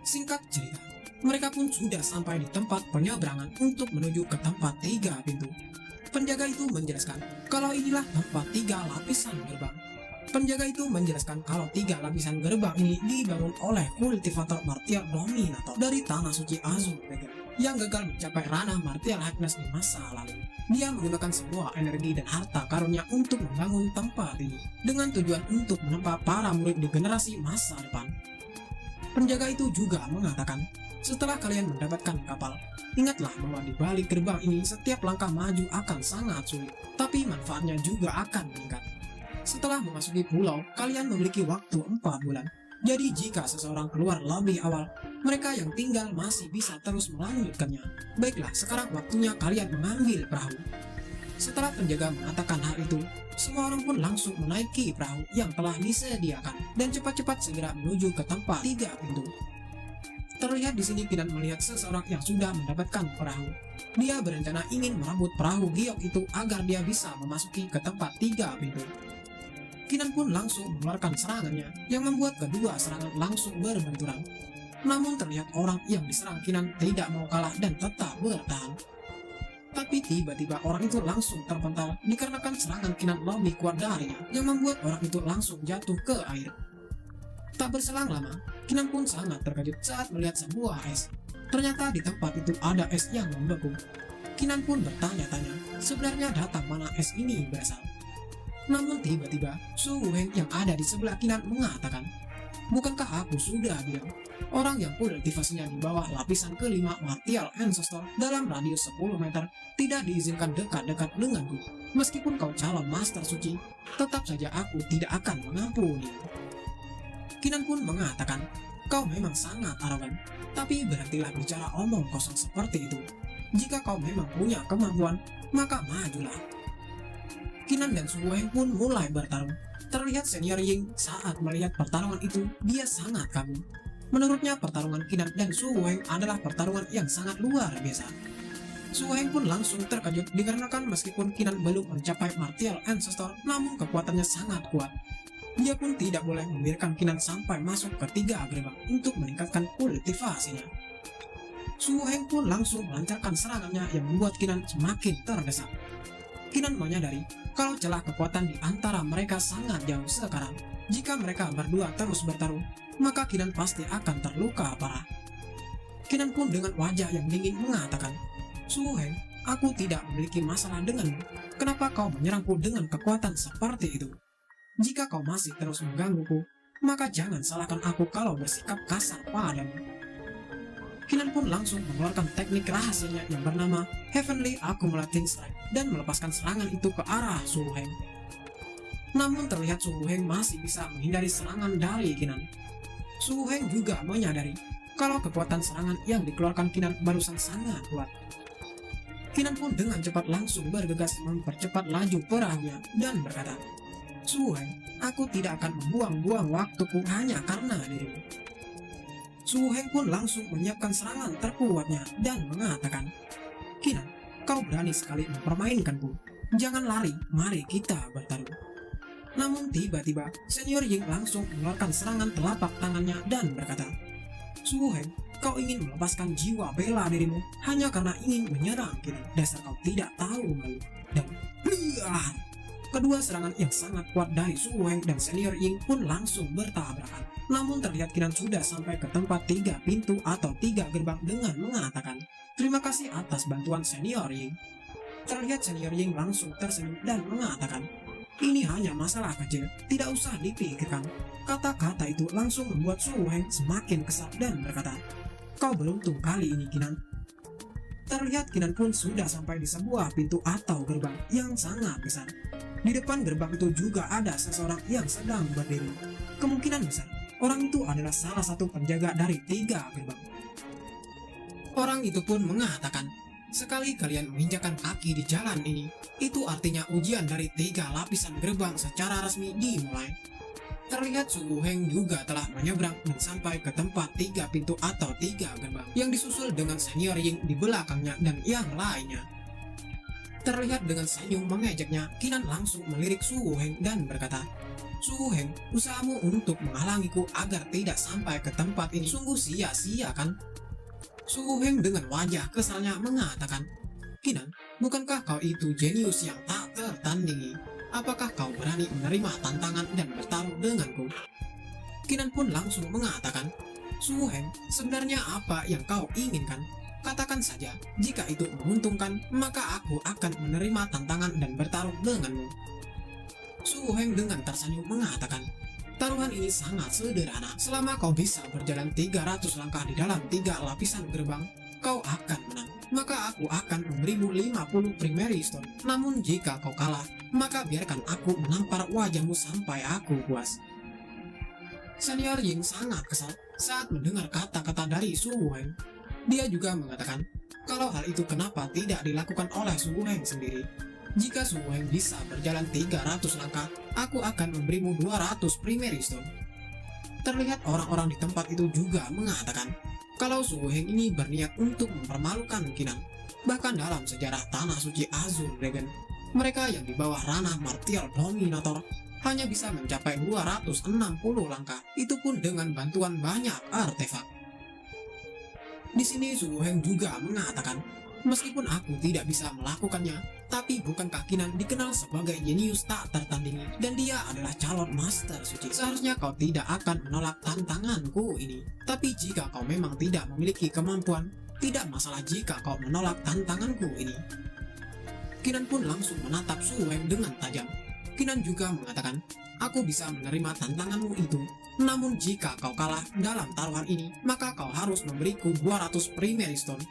Singkat cerita, Mereka pun sudah sampai di tempat penyeberangan untuk menuju ke tempat 3 pintu. Penjaga itu menjelaskan kalau inilah tempat 3 lapisan gerbang. Penjaga itu menjelaskan kalau 3 lapisan gerbang ini dibangun oleh kultivator martial dominator dari tanah suci Azur Vega yang gagal mencapai ranah martial highness di masa lalu. Dia menggunakan sebuah energi dan harta karunia untuk membangun tempat ini dengan tujuan untuk menempa para murid di generasi masa depan. Penjaga itu juga mengatakan, setelah kalian mendapatkan kapal, ingatlah bahwa di balik gerbang ini setiap langkah maju akan sangat sulit, tapi manfaatnya juga akan meningkat. Setelah memasuki pulau, kalian memiliki waktu 4 bulan. Jadi jika seseorang keluar lebih awal, mereka yang tinggal masih bisa terus melanjutkannya. Baiklah, sekarang waktunya kalian mengambil perahu. Setelah penjaga mengatakan hal itu, semua orang pun langsung menaiki perahu yang telah disediakan dan cepat-cepat segera menuju ke tempat 3 pintu. Terlihat di sini Kinan melihat seseorang yang sudah mendapatkan perahu. Dia berencana ingin merebut perahu giok itu agar dia bisa memasuki ke tempat 3 pintu. Kinan pun langsung mengeluarkan serangannya yang membuat kedua serangan langsung berbenturan. Namun terlihat orang yang diserang Kinan tidak mau kalah dan tetap bertahan. Tapi tiba-tiba orang itu langsung terpental dikarenakan serangan Kinan lebih kuat darinya yang membuat orang itu langsung jatuh ke air. Tak berselang lama, Kinan pun sangat terkejut saat melihat sebuah es. Ternyata di tempat itu ada es yang membeku. Kinan pun bertanya-tanya, sebenarnya datang mana es ini berasal. Namun tiba-tiba, Su Wuheng yang ada di sebelah Kinan mengatakan, bukankah aku sudah bilang, orang yang kultivasinya di bawah lapisan kelima martial ancestor dalam radius 10 meter tidak diizinkan dekat-dekat denganku. Meskipun kau calon master suci, tetap saja aku tidak akan mengampuni. Kinan pun mengatakan, kau memang sangat arogan, tapi berhentilah bicara omong kosong seperti itu. Jika kau memang punya kemampuan, maka majulah. Kinan dan Su Wuheng pun mulai bertarung. Terlihat senior Ying saat melihat pertarungan itu, dia sangat kagum. Menurutnya pertarungan Kinan dan Su Wuheng adalah pertarungan yang sangat luar biasa. Su Wuheng pun langsung terkejut dikarenakan meskipun Kinan belum mencapai martial ancestor, namun kekuatannya sangat kuat. Dia pun tidak boleh membiarkan Kinan sampai masuk ke 3 gerbang untuk meningkatkan kultivasinya. Su Wuheng pun langsung melancarkan serangannya yang membuat Kinan semakin terdesak. Kinan menyadari kalau celah kekuatan di antara mereka sangat jauh sekarang. Jika mereka berdua terus bertarung, maka Kinan pasti akan terluka parah. Kinan pun dengan wajah yang dingin mengatakan, Su Wuheng, aku tidak memiliki masalah denganmu. Kenapa kau menyerangku dengan kekuatan seperti itu? Jika kau masih terus menggangguku, maka jangan salahkan aku kalau bersikap kasar padamu. Kinan pun langsung mengeluarkan teknik rahasianya yang bernama Heavenly Accumulating Strike dan melepaskan serangan itu ke arah Su Wuheng. Namun terlihat Su Wuheng masih bisa menghindari serangan dari Kinan. Su Wuheng juga menyadari kalau kekuatan serangan yang dikeluarkan Kinan barusan sangat kuat. Kinan pun dengan cepat langsung bergegas mempercepat laju perahunya dan berkata, Su Wuheng, aku tidak akan membuang-buang waktuku hanya karena dirimu. Su Wuheng pun langsung menyiapkan serangan terkuatnya dan mengatakan, Kinan, kau berani sekali mempermainkanku. Jangan lari, mari kita bertarung. Namun tiba-tiba, senior Ying langsung mengeluarkan serangan telapak tangannya dan berkata, Su Wuheng, kau ingin melepaskan jiwa bela dirimu hanya karena ingin menyerang Kinan. Dasar kau tidak tahu malu. Dan kedua serangan yang sangat kuat dari Su Wuheng dan senior Ying pun langsung bertabrakan. Namun terlihat Kinan sudah sampai ke tempat 3 pintu atau 3 gerbang dengan mengatakan, terima kasih atas bantuan senior Ying. Terlihat senior Ying langsung tersenyum dan mengatakan, ini hanya masalah kecil, tidak usah dipikirkan. Kata-kata itu langsung membuat Su Wuheng semakin kesal dan berkata, kau beruntung kali ini Kinan. Terlihat Kinan pun sudah sampai di sebuah pintu atau gerbang yang sangat besar. Di depan gerbang itu juga ada seseorang yang sedang berdiri. Kemungkinan besar, orang itu adalah salah satu penjaga dari 3 gerbang. Orang itu pun mengatakan, sekali kalian menginjakan kaki di jalan ini, itu artinya ujian dari 3 lapisan gerbang secara resmi dimulai. Terlihat Su Wuheng juga telah menyeberang dan sampai ke tempat 3 pintu atau 3 gerbang yang disusul dengan senior Ying di belakangnya dan yang lainnya. Terlihat dengan senyum mengejeknya, Kinan langsung melirik Su Wuheng dan berkata, Su Wuheng, usahamu untuk menghalangiku agar tidak sampai ke tempat ini sungguh sia-sia kan? Su Heng dengan wajah kesalnya mengatakan, "Kinan, bukankah kau itu jenius yang tak tertandingi? Apakah kau berani menerima tantangan dan bertarung denganku?" Kinan pun langsung mengatakan, "Su Heng, sebenarnya apa yang kau inginkan? Katakan saja, jika itu menguntungkan, maka aku akan menerima tantangan dan bertarung denganmu." Su Heng dengan tersenyum mengatakan, "Taruhan ini sangat sederhana. Selama kau bisa berjalan 300 langkah di dalam 3 lapisan gerbang, kau akan menang. Maka aku akan memberimu 50 primary stone. Namun jika kau kalah, maka biarkan aku menampar wajahmu sampai aku puas." Senior Ying sangat kesal saat mendengar kata-kata dari Su Heng. Dia juga mengatakan, kalau hal itu kenapa tidak dilakukan oleh Su Heng sendiri? Jika Su Heng bisa berjalan 300 langkah, aku akan memberimu 200 primary stone. Terlihat orang-orang di tempat itu juga mengatakan, kalau Su Heng ini berniat untuk mempermalukan Kinan. Bahkan dalam sejarah Tanah Suci Azure Dragon, mereka yang di bawah ranah Martial Dominator hanya bisa mencapai 260 langkah, itu pun dengan bantuan banyak artefak. Di sini Su Heng juga mengatakan, meskipun aku tidak bisa melakukannya, tapi bukankah Kinan dikenal sebagai jenius tak tertandingi dan dia adalah calon master suci? Seharusnya kau tidak akan menolak tantanganku ini. Tapi jika kau memang tidak memiliki kemampuan, tidak masalah jika kau menolak tantanganku ini. Kinan pun langsung menatap Su Heng dengan tajam. Kinan juga mengatakan, aku bisa menerima tantanganmu itu. Namun jika kau kalah dalam taruhan ini, maka kau harus memberiku 200 primary stone.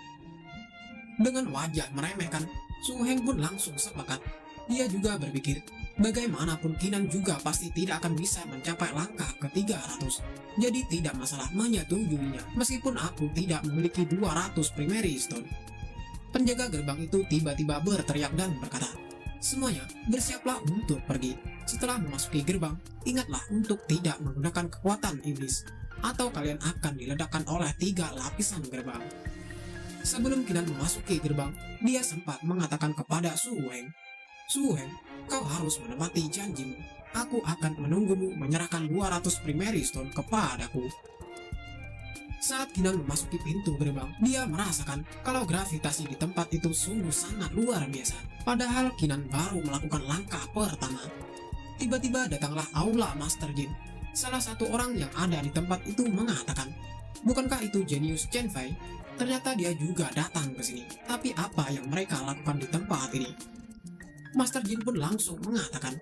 Dengan wajah meremehkan, Su Heng pun langsung sepakat. Dia juga berpikir, bagaimanapun Kinan juga pasti tidak akan bisa mencapai langkah ke-300. Jadi tidak masalah menyetujuinya, meskipun aku tidak memiliki 200 primary stone. Penjaga gerbang itu tiba-tiba berteriak dan berkata, semuanya bersiaplah untuk pergi. Setelah memasuki gerbang, ingatlah untuk tidak menggunakan kekuatan iblis, atau kalian akan diledakkan oleh 3 lapisan gerbang. Sebelum Kinan memasuki gerbang, dia sempat mengatakan kepada Su Heng, Su Heng, kau harus menepati janjimu. Aku akan menunggumu menyerahkan 200 primary stone kepadaku. Saat Kinan memasuki pintu gerbang, dia merasakan kalau gravitasi di tempat itu sungguh sangat luar biasa. Padahal Kinan baru melakukan langkah pertama. Tiba-tiba datanglah Aula Master Jin. Salah satu orang yang ada di tempat itu mengatakan, bukankah itu jenius Chen Fei? Ternyata dia juga datang ke sini. Tapi apa yang mereka lakukan di tempat ini? Master Jin pun langsung mengatakan,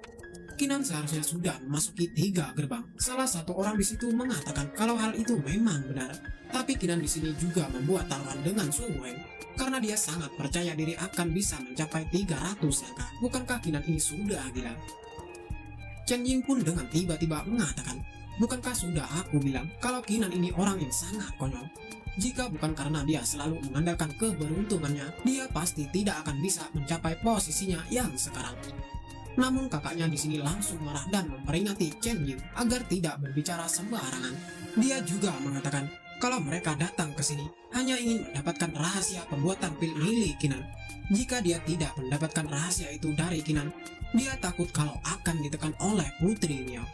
Kinan seharusnya sudah memasuki 3 gerbang. Salah satu orang di situ mengatakan kalau hal itu memang benar. Tapi Kinan di sini juga membuat taruhan dengan Su Heng karena dia sangat percaya diri akan bisa mencapai 300 langkah. Bukankah Kinan ini sudah gila? Chen Ying pun dengan tiba-tiba mengatakan, bukankah sudah aku bilang kalau Kinan ini orang yang sangat konyol? Jika bukan karena dia selalu mengandalkan keberuntungannya, dia pasti tidak akan bisa mencapai posisinya yang sekarang. Namun kakaknya di sini langsung marah dan memperingati Chen Ying agar tidak berbicara sembarangan. Dia juga mengatakan kalau mereka datang ke sini hanya ingin mendapatkan rahasia pembuatan pil milik Kinan. Jika dia tidak mendapatkan rahasia itu dari Kinan, dia takut kalau akan ditekan oleh Putri Miao.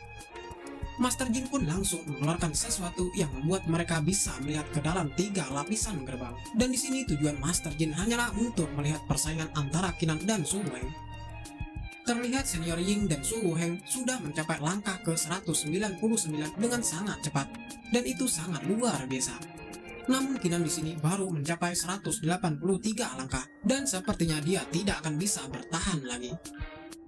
Master Jin pun langsung mengeluarkan sesuatu yang membuat mereka bisa melihat ke dalam 3 lapisan gerbang. Dan di sini tujuan Master Jin hanyalah untuk melihat persaingan antara Kinan dan Su Heng. Terlihat Senior Ying dan Su Heng sudah mencapai langkah ke-199 dengan sangat cepat, dan itu sangat luar biasa. Namun Kinan di sini baru mencapai 183 langkah, dan sepertinya dia tidak akan bisa bertahan lagi.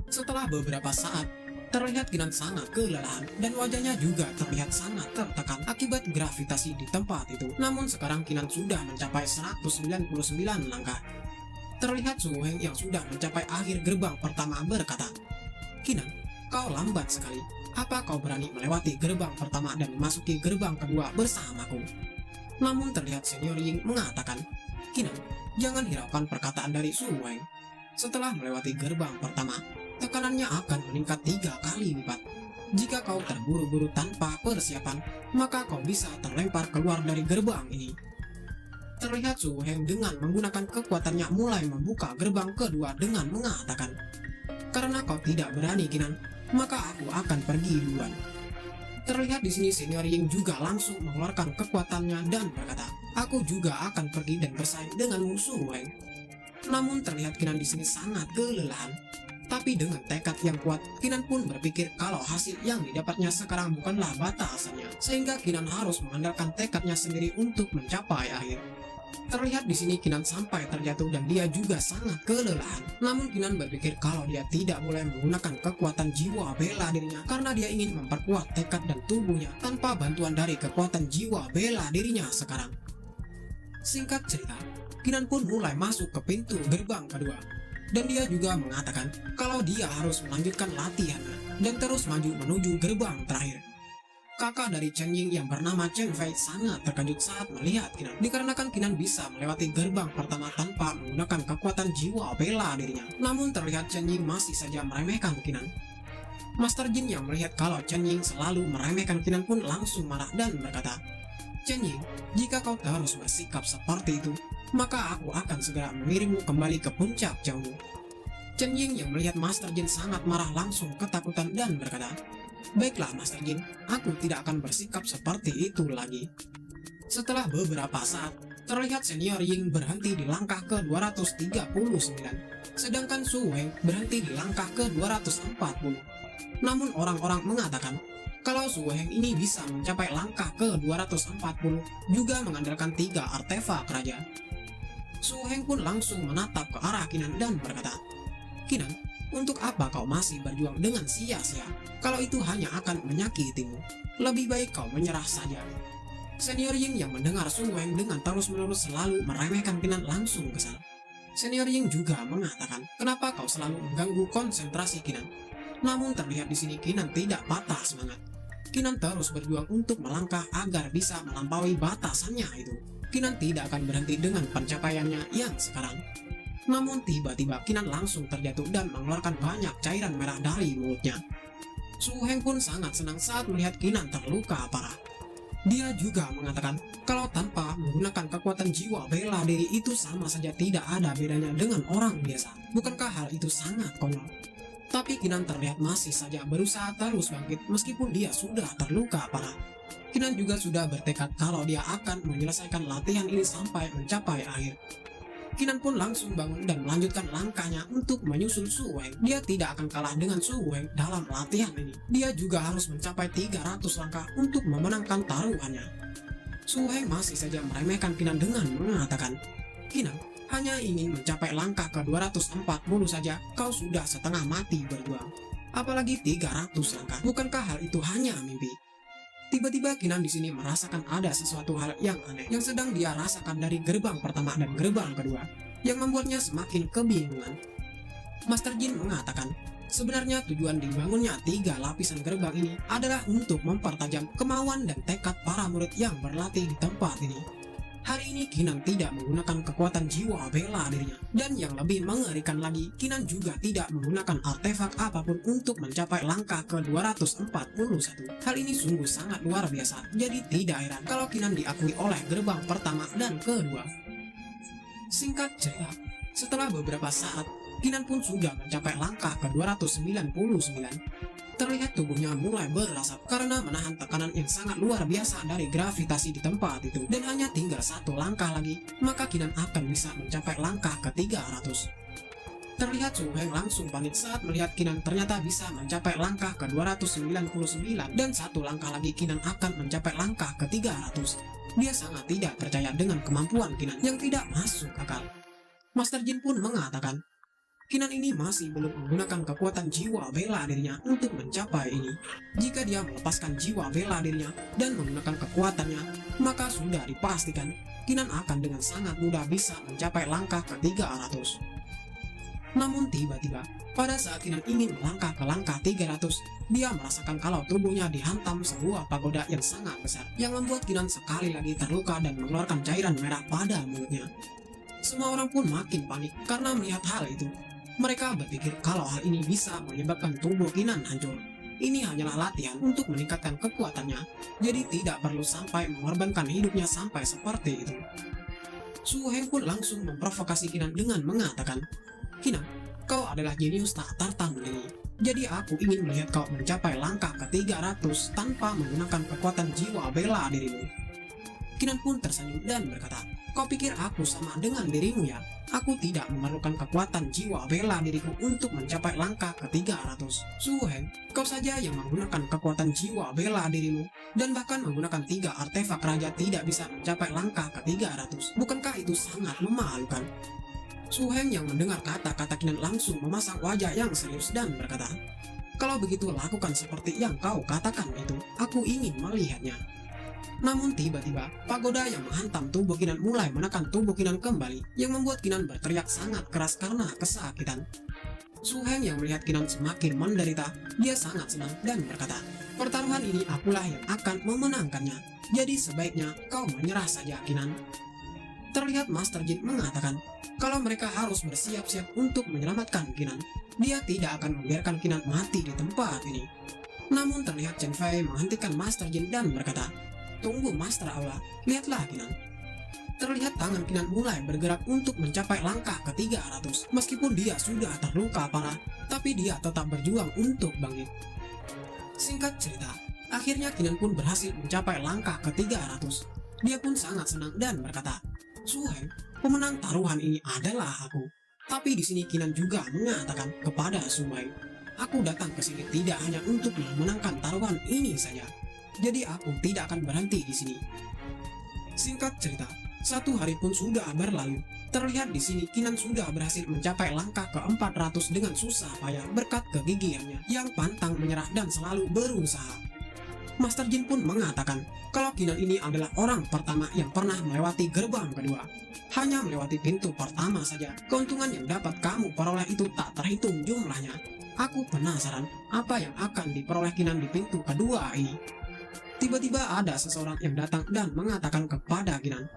Setelah beberapa saat, terlihat Kinan sangat kelelahan, dan wajahnya juga terlihat sangat tertekan akibat gravitasi di tempat itu. Namun sekarang Kinan sudah mencapai 199 langkah. Terlihat Su Heng yang sudah mencapai akhir gerbang pertama berkata, Kinan, kau lambat sekali. Apa kau berani melewati gerbang pertama dan memasuki gerbang kedua bersamaku? Namun terlihat Senior Ying mengatakan, Kinan, jangan hiraukan perkataan dari Su Heng. Setelah melewati gerbang pertama, tekanannya akan meningkat 3 kali lipat. Jika kau terburu-buru tanpa persiapan, maka kau bisa terlempar keluar dari gerbang ini. Terlihat Su Heng dengan menggunakan kekuatannya mulai membuka gerbang kedua dengan mengatakan, karena kau tidak berani Kinan, maka aku akan pergi duluan. Terlihat di sini senior Ying juga langsung mengeluarkan kekuatannya dan berkata, "Aku juga akan pergi dan bersaing dengan musuh Wang." Namun terlihat Kinan di sini sangat kelelahan. Tapi dengan tekad yang kuat, Kinan pun berpikir kalau hasil yang didapatnya sekarang bukanlah batasannya, sehingga Kinan harus mengandalkan tekadnya sendiri untuk mencapai akhir. Terlihat di sini Kinan sampai terjatuh dan dia juga sangat kelelahan. Namun Kinan berpikir kalau dia tidak boleh menggunakan kekuatan jiwa bela dirinya karena dia ingin memperkuat tekad dan tubuhnya tanpa bantuan dari kekuatan jiwa bela dirinya sekarang. Singkat cerita, Kinan pun mulai masuk ke pintu gerbang kedua. Dan dia juga mengatakan kalau dia harus melanjutkan latihannya dan terus maju menuju gerbang terakhir. Kakak dari Chen Ying yang bernama Chen Fei sangat terkejut saat melihat Kinan, dikarenakan Kinan bisa melewati gerbang pertama tanpa menggunakan kekuatan jiwa bela dirinya. Namun terlihat Chen Ying masih saja meremehkan Kinan. Master Jin yang melihat kalau Chen Ying selalu meremehkan Kinan pun langsung marah dan berkata, "Chen Ying, jika kau terus bersikap seperti itu, maka aku akan segera mengirimmu kembali ke puncak jauh." Chen Ying yang melihat Master Jin sangat marah langsung ketakutan dan berkata, "Baiklah Master Jin, aku tidak akan bersikap seperti itu lagi." Setelah beberapa saat, terlihat senior Ying berhenti di langkah ke-239, sedangkan Su Wei berhenti di langkah ke-240. Namun orang-orang mengatakan kalau Su Wei ini bisa mencapai langkah ke-240 juga mengandalkan 3 artefak raja. Su Heng pun langsung menatap ke arah Kinan dan berkata, "Kinan, untuk apa kau masih berjuang dengan sia-sia? Kalau itu hanya akan menyakitimu. Lebih baik kau menyerah saja." Senior Ying yang mendengar Su Weng dengan terus-menerus selalu meremehkan Kinan langsung kesal. Senior Ying juga mengatakan, "Kenapa kau selalu mengganggu konsentrasi Kinan?" Namun terlihat di sini Kinan tidak patah semangat. Kinan terus berjuang untuk melangkah agar bisa melampaui batasannya itu. Kinan tidak akan berhenti dengan pencapaiannya yang sekarang. Namun tiba-tiba Kinan langsung terjatuh dan mengeluarkan banyak cairan merah dari mulutnya. Su Heng pun sangat senang saat melihat Kinan terluka parah. Dia juga mengatakan kalau tanpa menggunakan kekuatan jiwa bela diri itu sama saja tidak ada bedanya dengan orang biasa. Bukankah hal itu sangat konyol? Tapi Kinan terlihat masih saja berusaha terus bangkit meskipun dia sudah terluka parah. Kinan juga sudah bertekad kalau dia akan menyelesaikan latihan ini sampai mencapai akhir. Kinan pun langsung bangun dan melanjutkan langkahnya untuk menyusul Su Wei. Dia tidak akan kalah dengan Su Wei dalam latihan ini. Dia juga harus mencapai 300 langkah untuk memenangkan taruhannya. Su Wei masih saja meremehkan Kinan dengan mengatakan, "Kinan, hanya ingin mencapai langkah ke-240 saja, kau sudah setengah mati berjuang. Apalagi 300 langkah, bukankah hal itu hanya mimpi?" Tiba-tiba Kinan di sini merasakan ada sesuatu hal yang aneh yang sedang dia rasakan dari gerbang pertama dan gerbang kedua, yang membuatnya semakin kebingungan. Master Jin mengatakan, sebenarnya tujuan dibangunnya 3 lapisan gerbang ini adalah untuk mempertajam kemauan dan tekad para murid yang berlatih di tempat ini. Hari ini Kinan tidak menggunakan kekuatan jiwa bela dirinya. Dan yang lebih mengerikan lagi, Kinan juga tidak menggunakan artefak apapun untuk mencapai langkah ke-241. Hal ini sungguh sangat luar biasa, jadi tidak heran kalau Kinan diakui oleh gerbang pertama dan kedua. Singkat cerita, setelah beberapa saat, Kinan pun sudah mencapai langkah ke-299. Terlihat tubuhnya mulai berasap karena menahan tekanan yang sangat luar biasa dari gravitasi di tempat itu. Dan hanya tinggal 1 langkah lagi, maka Kinan akan bisa mencapai langkah ke-300. Terlihat Su Heng langsung panik saat melihat Kinan ternyata bisa mencapai langkah ke-299 dan 1 langkah lagi Kinan akan mencapai langkah ke-300. Dia sangat tidak percaya dengan kemampuan Kinan yang tidak masuk akal. Master Jin pun mengatakan, Kinan ini masih belum menggunakan kekuatan jiwa bela dirinya untuk mencapai ini. Jika dia melepaskan jiwa bela dirinya dan menggunakan kekuatannya, maka sudah dipastikan Kinan akan dengan sangat mudah bisa mencapai langkah ke-300. Namun tiba-tiba, pada saat Kinan ingin melangkah ke langkah 300, dia merasakan kalau tubuhnya dihantam sebuah pagoda yang sangat besar, yang membuat Kinan sekali lagi terluka dan mengeluarkan cairan merah pada mulutnya. Semua orang pun makin panik karena melihat hal itu. Mereka berpikir kalau hal ini bisa menyebabkan tubuh Kinan hancur. Ini hanyalah latihan untuk meningkatkan kekuatannya, jadi tidak perlu sampai mengorbankan hidupnya sampai seperti itu. Su Heng pun langsung memprovokasi Kinan dengan mengatakan, "Kinan, kau adalah jenius tak tertandingi. Jadi aku ingin melihat kau mencapai langkah ke-300 tanpa menggunakan kekuatan jiwa bela dirimu. Kinan pun tersenyum dan berkata, kau pikir aku sama dengan dirimu ya? Aku tidak memerlukan kekuatan jiwa bela diriku untuk mencapai langkah ke-300. Su Heng, kau saja yang menggunakan kekuatan jiwa bela dirimu dan bahkan menggunakan 3 artefak raja tidak bisa mencapai langkah ke-300. Bukankah itu sangat memalukan? Su Heng yang mendengar kata-kata Kinan langsung memasang wajah yang serius dan berkata, kalau begitu lakukan seperti yang kau katakan itu, aku ingin melihatnya. Namun tiba-tiba, pagoda yang menghantam tubuh Kinan mulai menekan tubuh Kinan kembali, yang membuat Kinan berteriak sangat keras karena kesakitan. Su Heng yang melihat Kinan semakin menderita, dia sangat senang dan berkata, pertaruhan ini akulah yang akan memenangkannya, jadi sebaiknya kau menyerah saja Kinan. Terlihat Master Jin mengatakan, kalau mereka harus bersiap-siap untuk menyelamatkan Kinan, dia tidak akan membiarkan Kinan mati di tempat ini. Namun terlihat Chen Fei menghentikan Master Jin dan berkata, tunggu Master Aula, lihatlah Kinan. Terlihat tangan Kinan mulai bergerak untuk mencapai langkah ke-300. Meskipun dia sudah terluka parah, tapi dia tetap berjuang untuk bangkit. Singkat cerita, akhirnya Kinan pun berhasil mencapai langkah ke-300. Dia pun sangat senang dan berkata, Su Heng, pemenang taruhan ini adalah aku. Tapi di sini Kinan juga mengatakan kepada Su Heng, aku datang ke sini tidak hanya untuk memenangkan taruhan ini saja. Jadi aku tidak akan berhenti di sini. Singkat cerita, 1 hari pun sudah berlalu. Terlihat di sini Kinan sudah berhasil mencapai langkah ke-400 dengan susah payah berkat kegigihannya yang pantang menyerah dan selalu berusaha. Master Jin pun mengatakan kalau Kinan ini adalah orang pertama yang pernah melewati gerbang kedua. Hanya melewati pintu pertama saja, keuntungan yang dapat kamu peroleh itu tak terhitung jumlahnya. Aku penasaran apa yang akan diperoleh Kinan di pintu kedua ini. Tiba-tiba ada seseorang yang datang dan mengatakan kepada Kinan,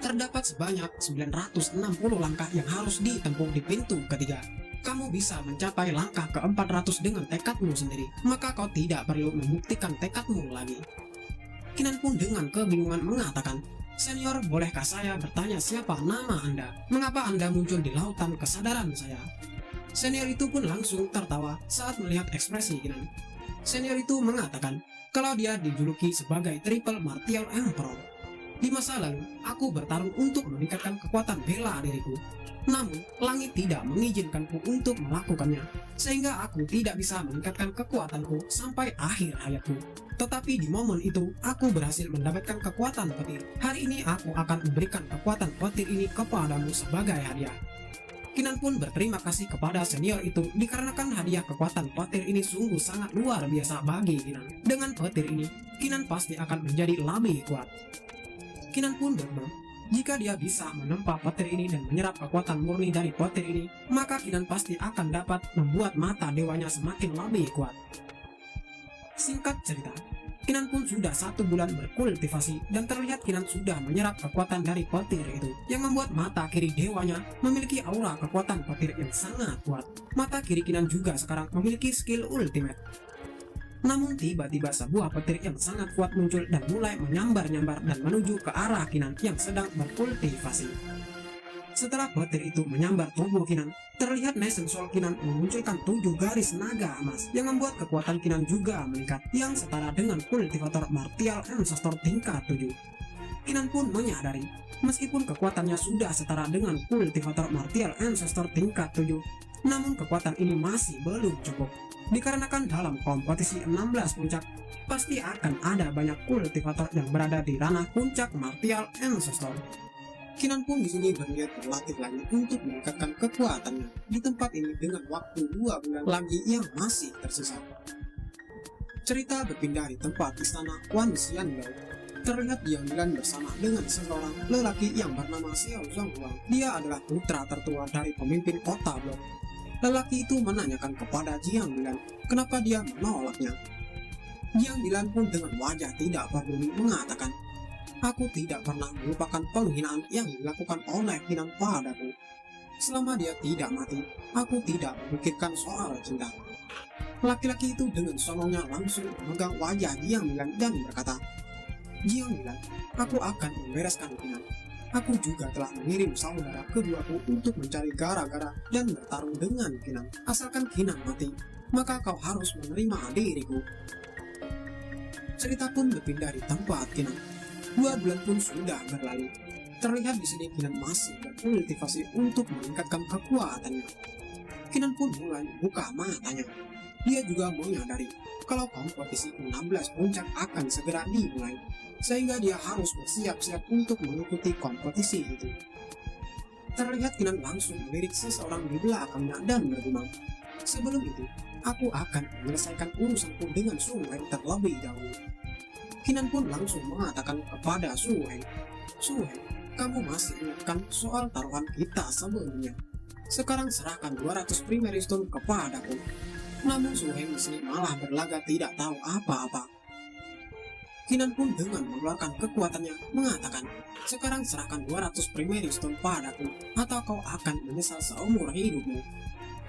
terdapat sebanyak 960 langkah yang harus ditempuh di pintu ketiga. Kamu bisa mencapai langkah ke-400 dengan tekadmu sendiri, maka kau tidak perlu membuktikan tekadmu lagi. Kinan pun dengan kebingungan mengatakan, Senior, bolehkah saya bertanya siapa nama Anda? Mengapa Anda muncul di lautan kesadaran saya? Senior itu pun langsung tertawa saat melihat ekspresi Kinan. Senior itu mengatakan kalau dia dijuluki sebagai Triple Martial Emperor. Di masa lalu, aku bertarung untuk meningkatkan kekuatan bela diriku. Namun, langit tidak mengizinkanku untuk melakukannya, sehingga aku tidak bisa meningkatkan kekuatanku sampai akhir hayatku. Tetapi di momen itu, aku berhasil mendapatkan kekuatan petir. Hari ini aku akan memberikan kekuatan petir ini kepadamu sebagai hadiah. Kinan pun berterima kasih kepada senior itu dikarenakan hadiah kekuatan petir ini sungguh sangat luar biasa bagi Kinan. Dengan petir ini, Kinan pasti akan menjadi lebih kuat. Kinan pun berdoa, jika dia bisa menempa petir ini dan menyerap kekuatan murni dari petir ini, maka Kinan pasti akan dapat membuat mata dewanya semakin lebih kuat. Singkat cerita, Kinan pun sudah 1 bulan berkultivasi dan terlihat Kinan sudah menyerap kekuatan dari petir itu yang membuat mata kiri dewanya memiliki aura kekuatan petir yang sangat kuat. Mata kiri Kinan juga sekarang memiliki skill ultimate. Namun tiba-tiba sebuah petir yang sangat kuat muncul dan mulai menyambar-nyambar dan menuju ke arah Kinan yang sedang berkultivasi. Setelah petir itu menyambar tubuh Kinan, terlihat Nation Soul Kinan memunculkan 7 garis naga emas yang membuat kekuatan Kinan juga meningkat yang setara dengan kultivator martial ancestor tingkat 7. Kinan pun menyadari, meskipun kekuatannya sudah setara dengan kultivator martial ancestor tingkat 7, namun kekuatan ini masih belum cukup. Dikarenakan dalam kompetisi 16 puncak, pasti akan ada banyak kultivator yang berada di ranah puncak martial ancestor. Kinan pun di sini berniat berlatih lagi untuk meningkatkan kekuatannya di tempat ini dengan waktu 2 bulan lagi yang masih tersisa. Cerita berpindah di tempat istana Wan Xianlou. Terlihat Jiang Bilan bersama dengan seseorang lelaki yang bernama Xiao Zhonghuang. Dia adalah putra tertua dari pemimpin kota Blok. Lelaki itu menanyakan kepada Jiang Bilan kenapa dia menolaknya. Jiang Bilan pun dengan wajah tidak peduli mengatakan, aku tidak pernah melupakan penghinaan yang dilakukan oleh Kinan padaku. Selama dia tidak mati, aku tidak memikirkan soal cinta. Laki-laki itu dengan songongnya langsung memegang wajah Jiang Bilan dan berkata, Jiang Bilan, aku akan membereskan Kinan. Aku juga telah mengirim saudara keduaku untuk mencari gara-gara dan bertarung dengan Kinan. Asalkan Kinan mati, maka kau harus menerima diriku. Cerita pun berpindah di tempat Kinan. 2 bulan pun sudah berlalu. Terlihat di sini Kinan masih berkultivasi untuk meningkatkan kekuatannya. Kinan pun mulai membuka matanya. Dia juga menyadari kalau kompetisi 16 puncak akan segera dimulai, sehingga dia harus bersiap-siap untuk mengikuti kompetisi itu. Terlihat Kinan langsung melirik seseorang di belakangnya dan bergumam, "Sebelum itu, aku akan menyelesaikan urusanku dengan Su Weng terlebih dahulu." Kinan pun langsung mengatakan kepada Su Weng, "Su Weng, kamu masih ingatkan soal taruhan kita sebelumnya? Sekarang serahkan 200 primary stone kepadaku." Namun Su Weng di sini malah berlagak tidak tahu apa-apa. Kinan pun dengan mengeluarkan kekuatannya mengatakan, "Sekarang serahkan 200 primary stone padaku, atau kau akan menyesal seumur hidupmu."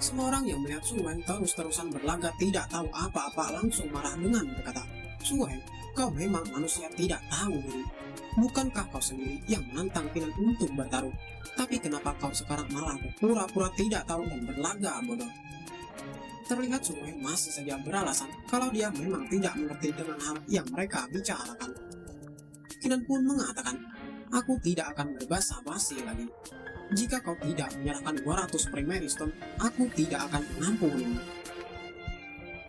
Semua orang yang melihat Su Weng terus-terusan berlagak tidak tahu apa-apa langsung marah dengan berkata, "Su Weng, kau memang manusia tidak tahu diri. Bukankah kau sendiri yang menantang Kinan untuk bertarung? Tapi kenapa kau sekarang malah berpura-pura tidak tahu dan berlagak bodoh?" Terlihat Su Weng masih saja beralasan kalau dia memang tidak mengerti dengan hal yang mereka bicarakan. Kinan pun mengatakan, "Aku tidak akan berbasa-basi lagi. Jika kau tidak menyerahkan 200 primary stone, aku tidak akan mengampunimu."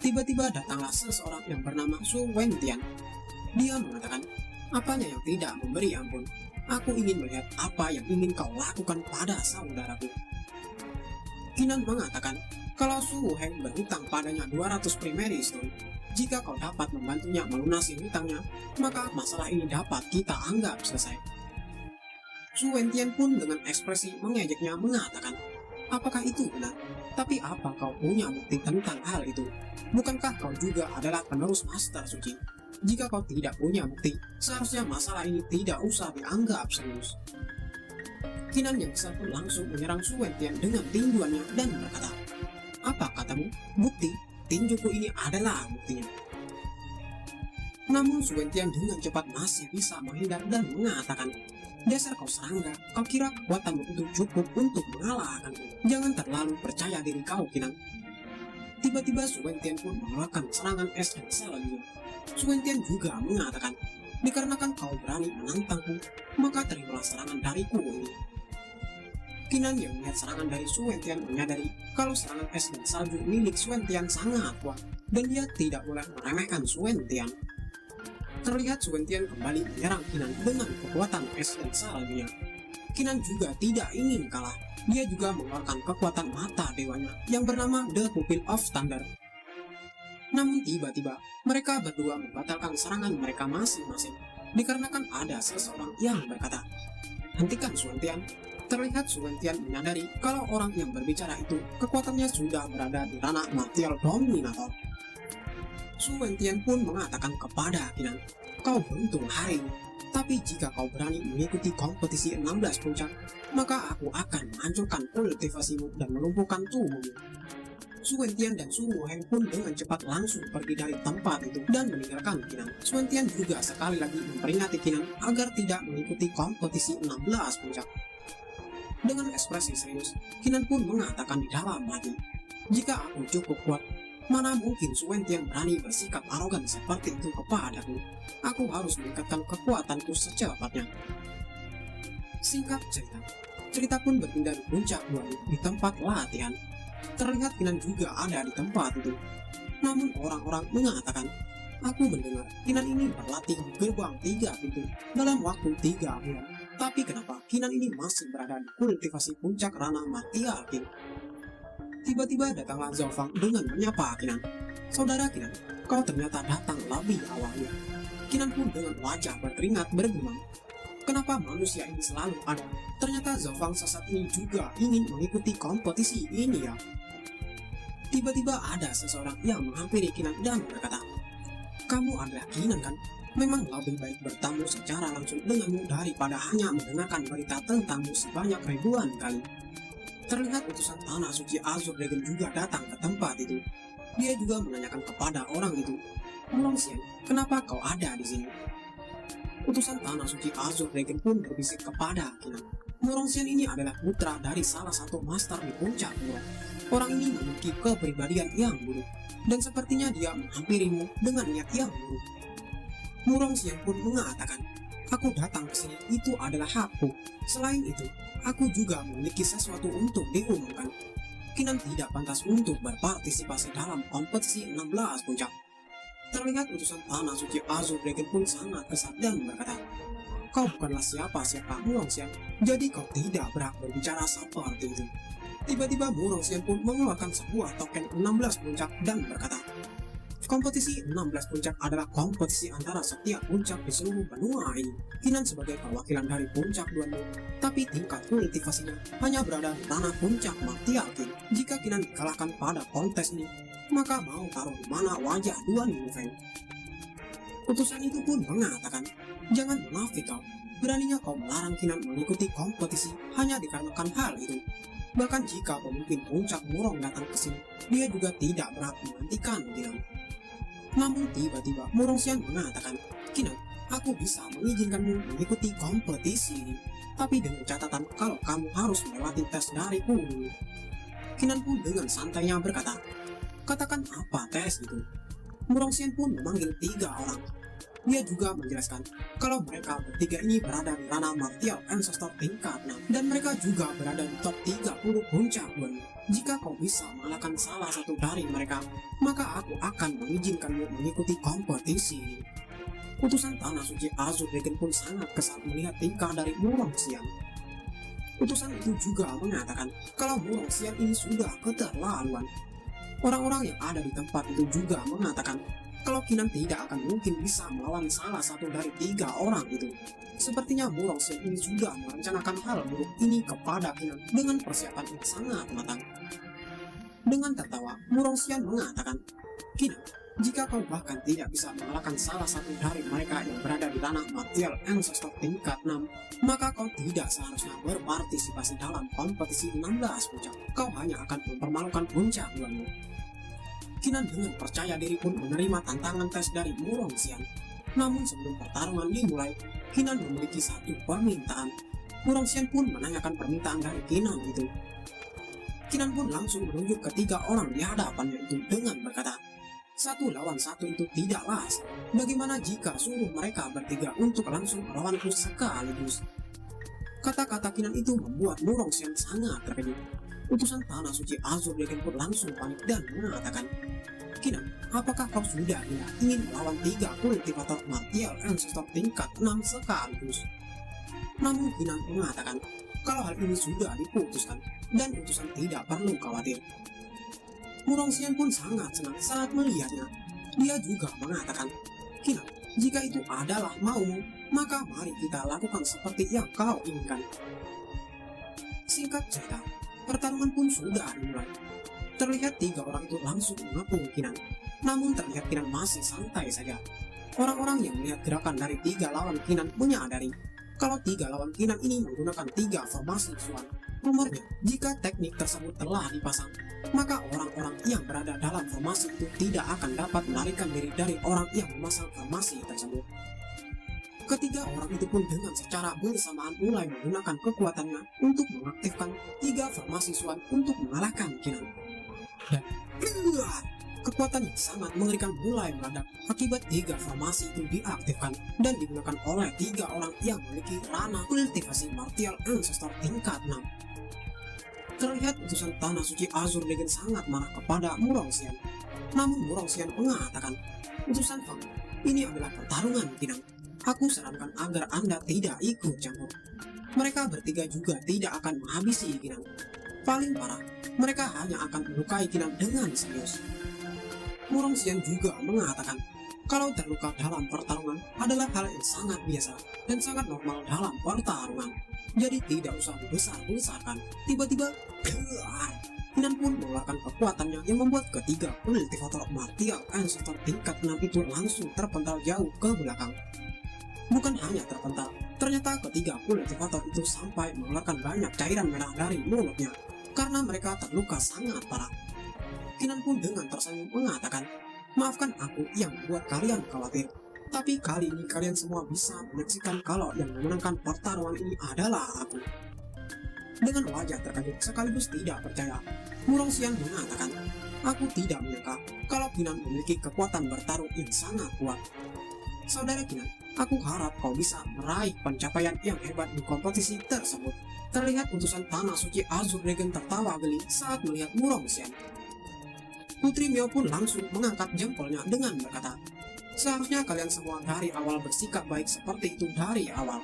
Tiba-tiba datanglah seseorang yang bernama Su Wentian. Dia mengatakan, "Apanya yang tidak memberi ampun? Aku ingin melihat apa yang ingin kau lakukan pada saudaraku." Kinan mengatakan, kalau Su Weng berhutang padanya 200 primary stone, jika kau dapat membantunya melunasi hutangnya, maka masalah ini dapat kita anggap selesai. Su Wentian pun dengan ekspresi mengejeknya mengatakan, "Apakah itu benar? Tapi apa kau punya bukti tentang hal itu? Bukankah kau juga adalah penerus Master Suci? Jika kau tidak punya bukti, seharusnya masalah ini tidak usah dianggap serius." Kinan yang kesal pun langsung menyerang Su Wentian dengan tinjuannya dan berkata, "Apa katamu? Bukti? Tinjuku ini adalah buktinya." Namun Su Wentian dengan cepat masih bisa menghindar dan mengatakan, "Dasar kau serangga, kau kira kekuatanmu itu cukup untuk mengalahkanku? Jangan terlalu percaya diri kau, Kinan." Tiba-tiba Su Wentian pun mengeluarkan serangan es dan salju. Su Wentian juga mengatakan, "Dikarenakan kau berani menantangku, maka terimalah serangan dariku ini." Kinan yang melihat serangan dari Su Wentian menyadari kalau serangan es dan salju milik Su Wentian sangat kuat dan dia tidak boleh meremehkan Su Wentian. Terlihat Su Wentian kembali menyerang Kinan dengan kekuatan es dan saljunya. Kinan juga tidak ingin kalah. Dia juga mengeluarkan kekuatan mata dewanya yang bernama The Pupil of Thunder. Namun tiba-tiba mereka berdua membatalkan serangan mereka masing-masing dikarenakan ada seseorang yang berkata, "Hentikan Su Wentian." Terlihat Su Wentian menyadari kalau orang yang berbicara itu kekuatannya sudah berada di ranah martial dominator. Su Wentian pun mengatakan kepada Kinan, "Kau beruntung hari ini, tapi jika kau berani mengikuti kompetisi 16 puncak, maka aku akan menghancurkan kultivasimu dan melumpuhkan tubuhmu." Su Wentian dan Su Weng pun dengan cepat langsung pergi dari tempat itu dan meninggalkan Kinan. Su Wentian juga sekali lagi memperingati Kinan agar tidak mengikuti kompetisi 16 puncak. Dengan ekspresi serius, Kinan pun mengatakan di dalam hati, "Jika aku cukup kuat, mana mungkin Su Wentian berani bersikap arogan seperti itu kepadaku? Aku harus meningkatkan kekuatanku secepatnya." Singkat cerita pun berpindah di puncak Guan di tempat latihan. Terlihat Kinan juga ada di tempat itu. Namun orang-orang mengatakan, "Aku mendengar Kinan ini berlatih di gerbang 3 pintu dalam waktu 3 bulan. Tapi kenapa Kinan ini masih berada di kultivasi puncak ranah Martial King?" Tiba-tiba datanglah Zhao Fang dengan menyapa Kinan. "Saudara Kinan, kau ternyata datang lebih awalnya." Kinan pun dengan wajah berkeringat bergumam, "Kenapa manusia ini selalu ada? Ternyata Zhao Fang sesat ini juga ingin mengikuti kompetisi ini ya." Tiba-tiba ada seseorang yang menghampiri Kinan dan berkata, "Kamu adalah Kinan kan? Memang lebih baik bertamu secara langsung denganmu daripada hanya mendengarkan berita tentangmu sebanyak ribuan kali." Terlihat utusan tanah suci Azure Dragon juga datang ke tempat itu. Dia juga menanyakan kepada orang itu, "Long Xian, kenapa kau ada di sini?" Utusan Tanah Suci Azure Dragon pun berbisik kepada Kinan. Murong Xian ini adalah putra dari salah satu master di puncak Murong. Orang ini memiliki kepribadian yang buruk, dan sepertinya dia menghampirimu dengan niat yang buruk. Murong Xian pun mengatakan, aku datang ke sini itu adalah hakku. Selain itu, aku juga memiliki sesuatu untuk diumumkan. Kinan tidak pantas untuk berpartisipasi dalam kompetisi 16 puncak. Terlihat utusan Tanah Suci Azure Dragon pun sangat kesal dan berkata, kau bukanlah siapa-siapa Murong Xian, jadi kau tidak berhak berbicara seperti itu. Tiba-tiba Murong Xian pun mengeluarkan sebuah token 16 puncak dan berkata, kompetisi 16 puncak adalah kompetisi antara setiap puncak di seluruh benua ini. Kinan sebagai perwakilan dari puncak Duanmu, tapi tingkat kultivasinya hanya berada di tanah puncak Martial King. Jika Kinan dikalahkan pada kontes ini, maka mau taruh di mana wajah Duanmu Feng? Utusan itu pun mengatakan, jangan munafik kau. Beraninya kau melarang Kinan mengikuti kompetisi hanya dikarenakan hal itu. Bahkan jika pemimpin puncak Murong datang ke sini, dia juga tidak berhak menghentikan Kinan. Namun tiba-tiba Murong Xian mengatakan, Kinan, aku bisa mengizinkanmu mengikuti kompetisi ini, tapi dengan catatan kalau kamu harus melewati tes dariku dulu. Kinan pun dengan santainya berkata, katakan apa tes itu? Murong Xian pun memanggil 3 orang. Dia juga menjelaskan kalau mereka bertiga ini berada di ranah Martial Ancestor tingkat 6 dan mereka juga berada di top 30 puncak Duanmu. Jika kau bisa mengalahkan salah satu dari mereka, maka aku akan mengizinkanmu mengikuti kompetisi ini. Utusan Tanah Suci Azure Dragon pun sangat kesal melihat tingkah dari Murong Xian. Utusan itu juga mengatakan kalau Murong Xian ini sudah keterlaluan. Orang-orang yang ada di tempat itu juga mengatakan kalau Kinan tidak akan mungkin bisa melawan salah satu dari 3 orang itu. Sepertinya Murong Xian ini sudah merencanakan hal buruk ini kepada Kinan dengan persiapan yang sangat matang. Dengan tertawa, Murong Xian mengatakan, Kinan, jika kau bahkan tidak bisa mengalahkan salah satu dari mereka yang berada di tanah Martial Ancestor tingkat 6, maka kau tidak seharusnya berpartisipasi dalam kompetisi 16 puncak. Kau hanya akan mempermalukan puncak Duanmu. Kinan dengan percaya diri pun menerima tantangan tes dari Murong Xian. Namun sebelum pertarungan dimulai, Kinan memiliki satu permintaan. Murong Xian pun menanyakan permintaan dari Kinan itu. Kinan pun langsung menunjuk ketiga orang di hadapannya itu dengan berkata, 1 lawan 1 itu tidaklah asal. Bagaimana jika suruh mereka bertiga untuk langsung melawanku sekaligus? Kata-kata Kinan itu membuat Murong Xian sangat terkejut. Utusan Tanah Suci Azure Dragon pun langsung panik dan mengatakan, Kinan, apakah kau sudah tidak ingin melawan 3 kultivator Martial Ancestor tingkat 6 sekaligus? Namun Kinan mengatakan kalau hal ini sudah diputuskan dan utusan tidak perlu khawatir. Murong Xian pun sangat senang saat melihatnya. Dia juga mengatakan, Kinan, jika itu adalah maumu, maka mari kita lakukan seperti yang kau inginkan. Singkat cerita, pertarungan pun sudah dimulai. Terlihat 3 orang itu langsung mengepung Kinan. Namun terlihat Kinan masih santai saja. Orang-orang yang melihat gerakan dari 3 lawan Kinan menyadari kalau 3 lawan Kinan ini menggunakan 3 formasi Swan. Rumornya, jika teknik tersebut telah dipasang, maka orang-orang yang berada dalam formasi itu tidak akan dapat melarikan diri dari orang yang memasang formasi tersebut. Ketiga orang itu pun dengan secara bersamaan mulai menggunakan kekuatannya untuk mengaktifkan 3 formasi Swan untuk mengalahkan Kinan. Dan kekuatan yang sangat mengerikan mulai meledak akibat 3 formasi itu diaktifkan dan digunakan oleh 3 orang yang memiliki ranah kultivasi Martial Ancestor tingkat 6. Terlihat utusan Tanah Suci Azure Dragon sangat marah kepada Murong Xian. Namun Murong Xian mengatakan, utusan Fang, ini adalah pertarungan Kinan. Aku sarankan agar Anda tidak ikut campur. Mereka bertiga juga tidak akan menghabisi Kinan. Paling parah, mereka hanya akan melukai Kinan dengan serius. Murong Xian juga mengatakan kalau terluka dalam pertarungan adalah hal yang sangat biasa dan sangat normal dalam pertarungan. Jadi tidak usah dibesar-besarkan. Tiba-tiba, Kinan pun mengeluarkan kekuatannya yang membuat ketiga kultivator Martial Ancestor tingkat 6 itu langsung terpental jauh ke belakang. Bukan hanya terpental, ternyata ketiga kultivator itu sampai mengeluarkan banyak cairan merah dari mulutnya karena mereka terluka sangat parah. Kinan pun dengan tersenyum mengatakan, maafkan aku yang membuat kalian khawatir. Tapi kali ini kalian semua bisa menyaksikan kalau yang memenangkan pertarungan ini adalah aku. Dengan wajah terkejut sekaligus tidak percaya, Wurong Xian mengatakan, aku tidak menyangka kalau Kinan memiliki kekuatan bertarung yang sangat kuat. Saudara Kinan, aku harap kau bisa meraih pencapaian yang hebat di kompetisi tersebut. Terlihat utusan tanah suci Azure Dragon tertawa geli saat melihat Wurong Xian. Putri Mio pun langsung mengangkat jempolnya dengan berkata, seharusnya kalian semua dari awal bersikap baik seperti itu dari awal.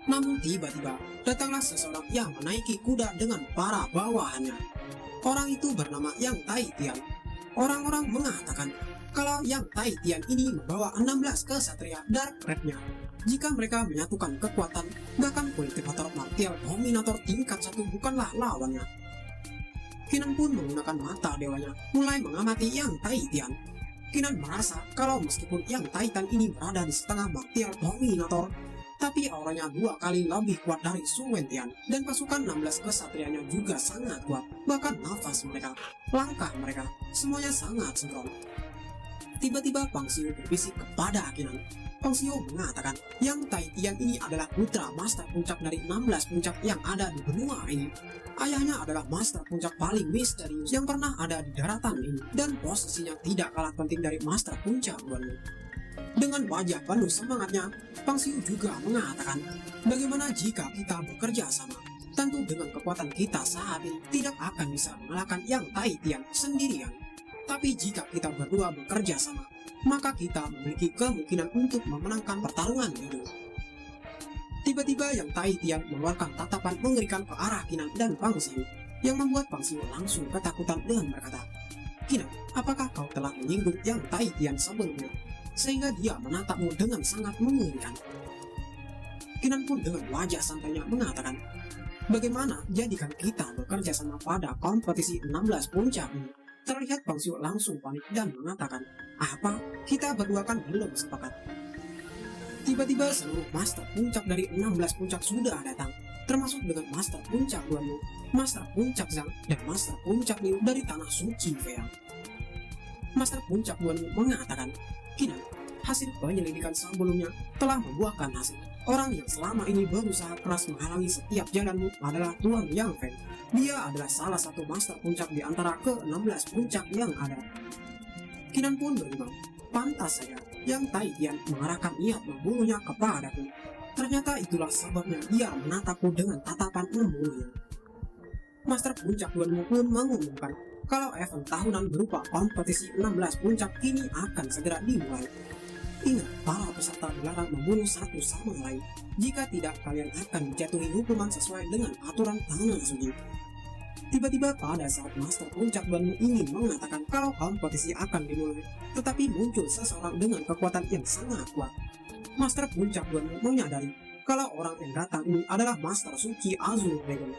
Namun tiba-tiba datanglah seseorang yang menaiki kuda dengan para bawahannya. Orang itu bernama Yang Tai Tian. Orang-orang mengatakan kalau Yang Tai Tian ini membawa 16 kesatria Dark Red-nya. Jika mereka menyatukan kekuatan, bahkan kultivator martial dominator tingkat 1 bukanlah lawannya. Kinan pun menggunakan mata dewanya mulai mengamati Yang Tai Tian. Kinan merasa kalau meskipun Yang Titan ini berada di setengah martial dominator, tapi auranya 2 kali lebih kuat dari Su Wentian, dan pasukan 16 kesatrianya juga sangat kuat. Bahkan nafas mereka, langkah mereka, semuanya sangat sembrono. Tiba-tiba Pang Xiu berbisik kepada Kinan. Pang Xiu mengatakan, Yang Tai Tian ini adalah putra Master Puncak dari 16 puncak yang ada di benua ini. Ayahnya adalah Master Puncak paling misterius yang pernah ada di daratan ini, dan posisinya tidak kalah penting dari Master Puncak Guanyu. Dengan wajah penuh semangatnya, Pang Xiu juga mengatakan, bagaimana jika kita bekerja sama? Tentu dengan kekuatan kita saat ini tidak akan bisa mengalahkan Yang Tai Tian sendirian. Tapi jika kita berdua bekerja sama, maka kita memiliki kemungkinan untuk memenangkan pertarungan ini. Tiba-tiba Yang Tai Tian mengeluarkan tatapan mengerikan ke arah Kinan dan Pang Xiu, yang membuat Pang Xiu langsung ketakutan dengan berkata, Kinan, apakah kau telah menyinggung Yang Tai Tian sebelumnya, sehingga dia menatapmu dengan sangat mengerikan? Kinan pun dengan wajah santainya mengatakan, bagaimana jadikan kita bekerja sama pada kompetisi 16 puncak ini? Terlihat Pang Xiu langsung panik dan mengatakan, apa? Kita berdua kan belum sepakat. Tiba-tiba seluruh Master Puncak dari 16 puncak sudah datang, termasuk dengan Master Puncak Guanyu, Master Puncak Zhang, dan Master Puncak Liu dari Tanah Suci Feang. Master Puncak Guanyu mengatakan, Kinan, hasil penyelidikan sebelumnya telah membuahkan hasil. Orang yang selama ini berusaha keras menghalangi setiap jalanmu adalah Tuan Yang Feng. Dia adalah salah satu Master Puncak di antara ke-16 puncak yang ada. Kinan pun bergumam, pantas saja Yang Tai Tian mengarahkan niat membunuhnya kepadaku. Ternyata itulah sebabnya dia menatapku dengan tatapan membunuhnya. Master Puncak Guanyu pun mengumumkan kalau event tahunan berupa kompetisi 16 puncak ini akan segera dimulai. Ingat, para peserta dilarang membunuh satu sama lain. Jika tidak, kalian akan dijatuhi hukuman sesuai dengan aturan tanah suci. Tiba-tiba pada saat Master Puncak Guanyu ingin mengatakan kalau kompetisi akan dimulai, tetapi muncul seseorang dengan kekuatan yang sangat kuat. Master Puncak Guanyu menyadari kalau orang yang datang ini adalah Master Suci Azure Dragon.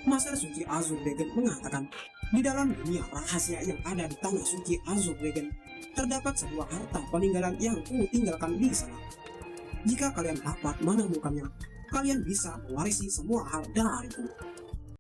Master Suci Azure Dragon mengatakan, di dalam dunia rahasia yang ada di Tanah Suci Azure Dragon, terdapat sebuah harta peninggalan yang ku tinggalkan di sana. Jika kalian dapat menemukannya, kalian bisa mewarisi semua hal dariku.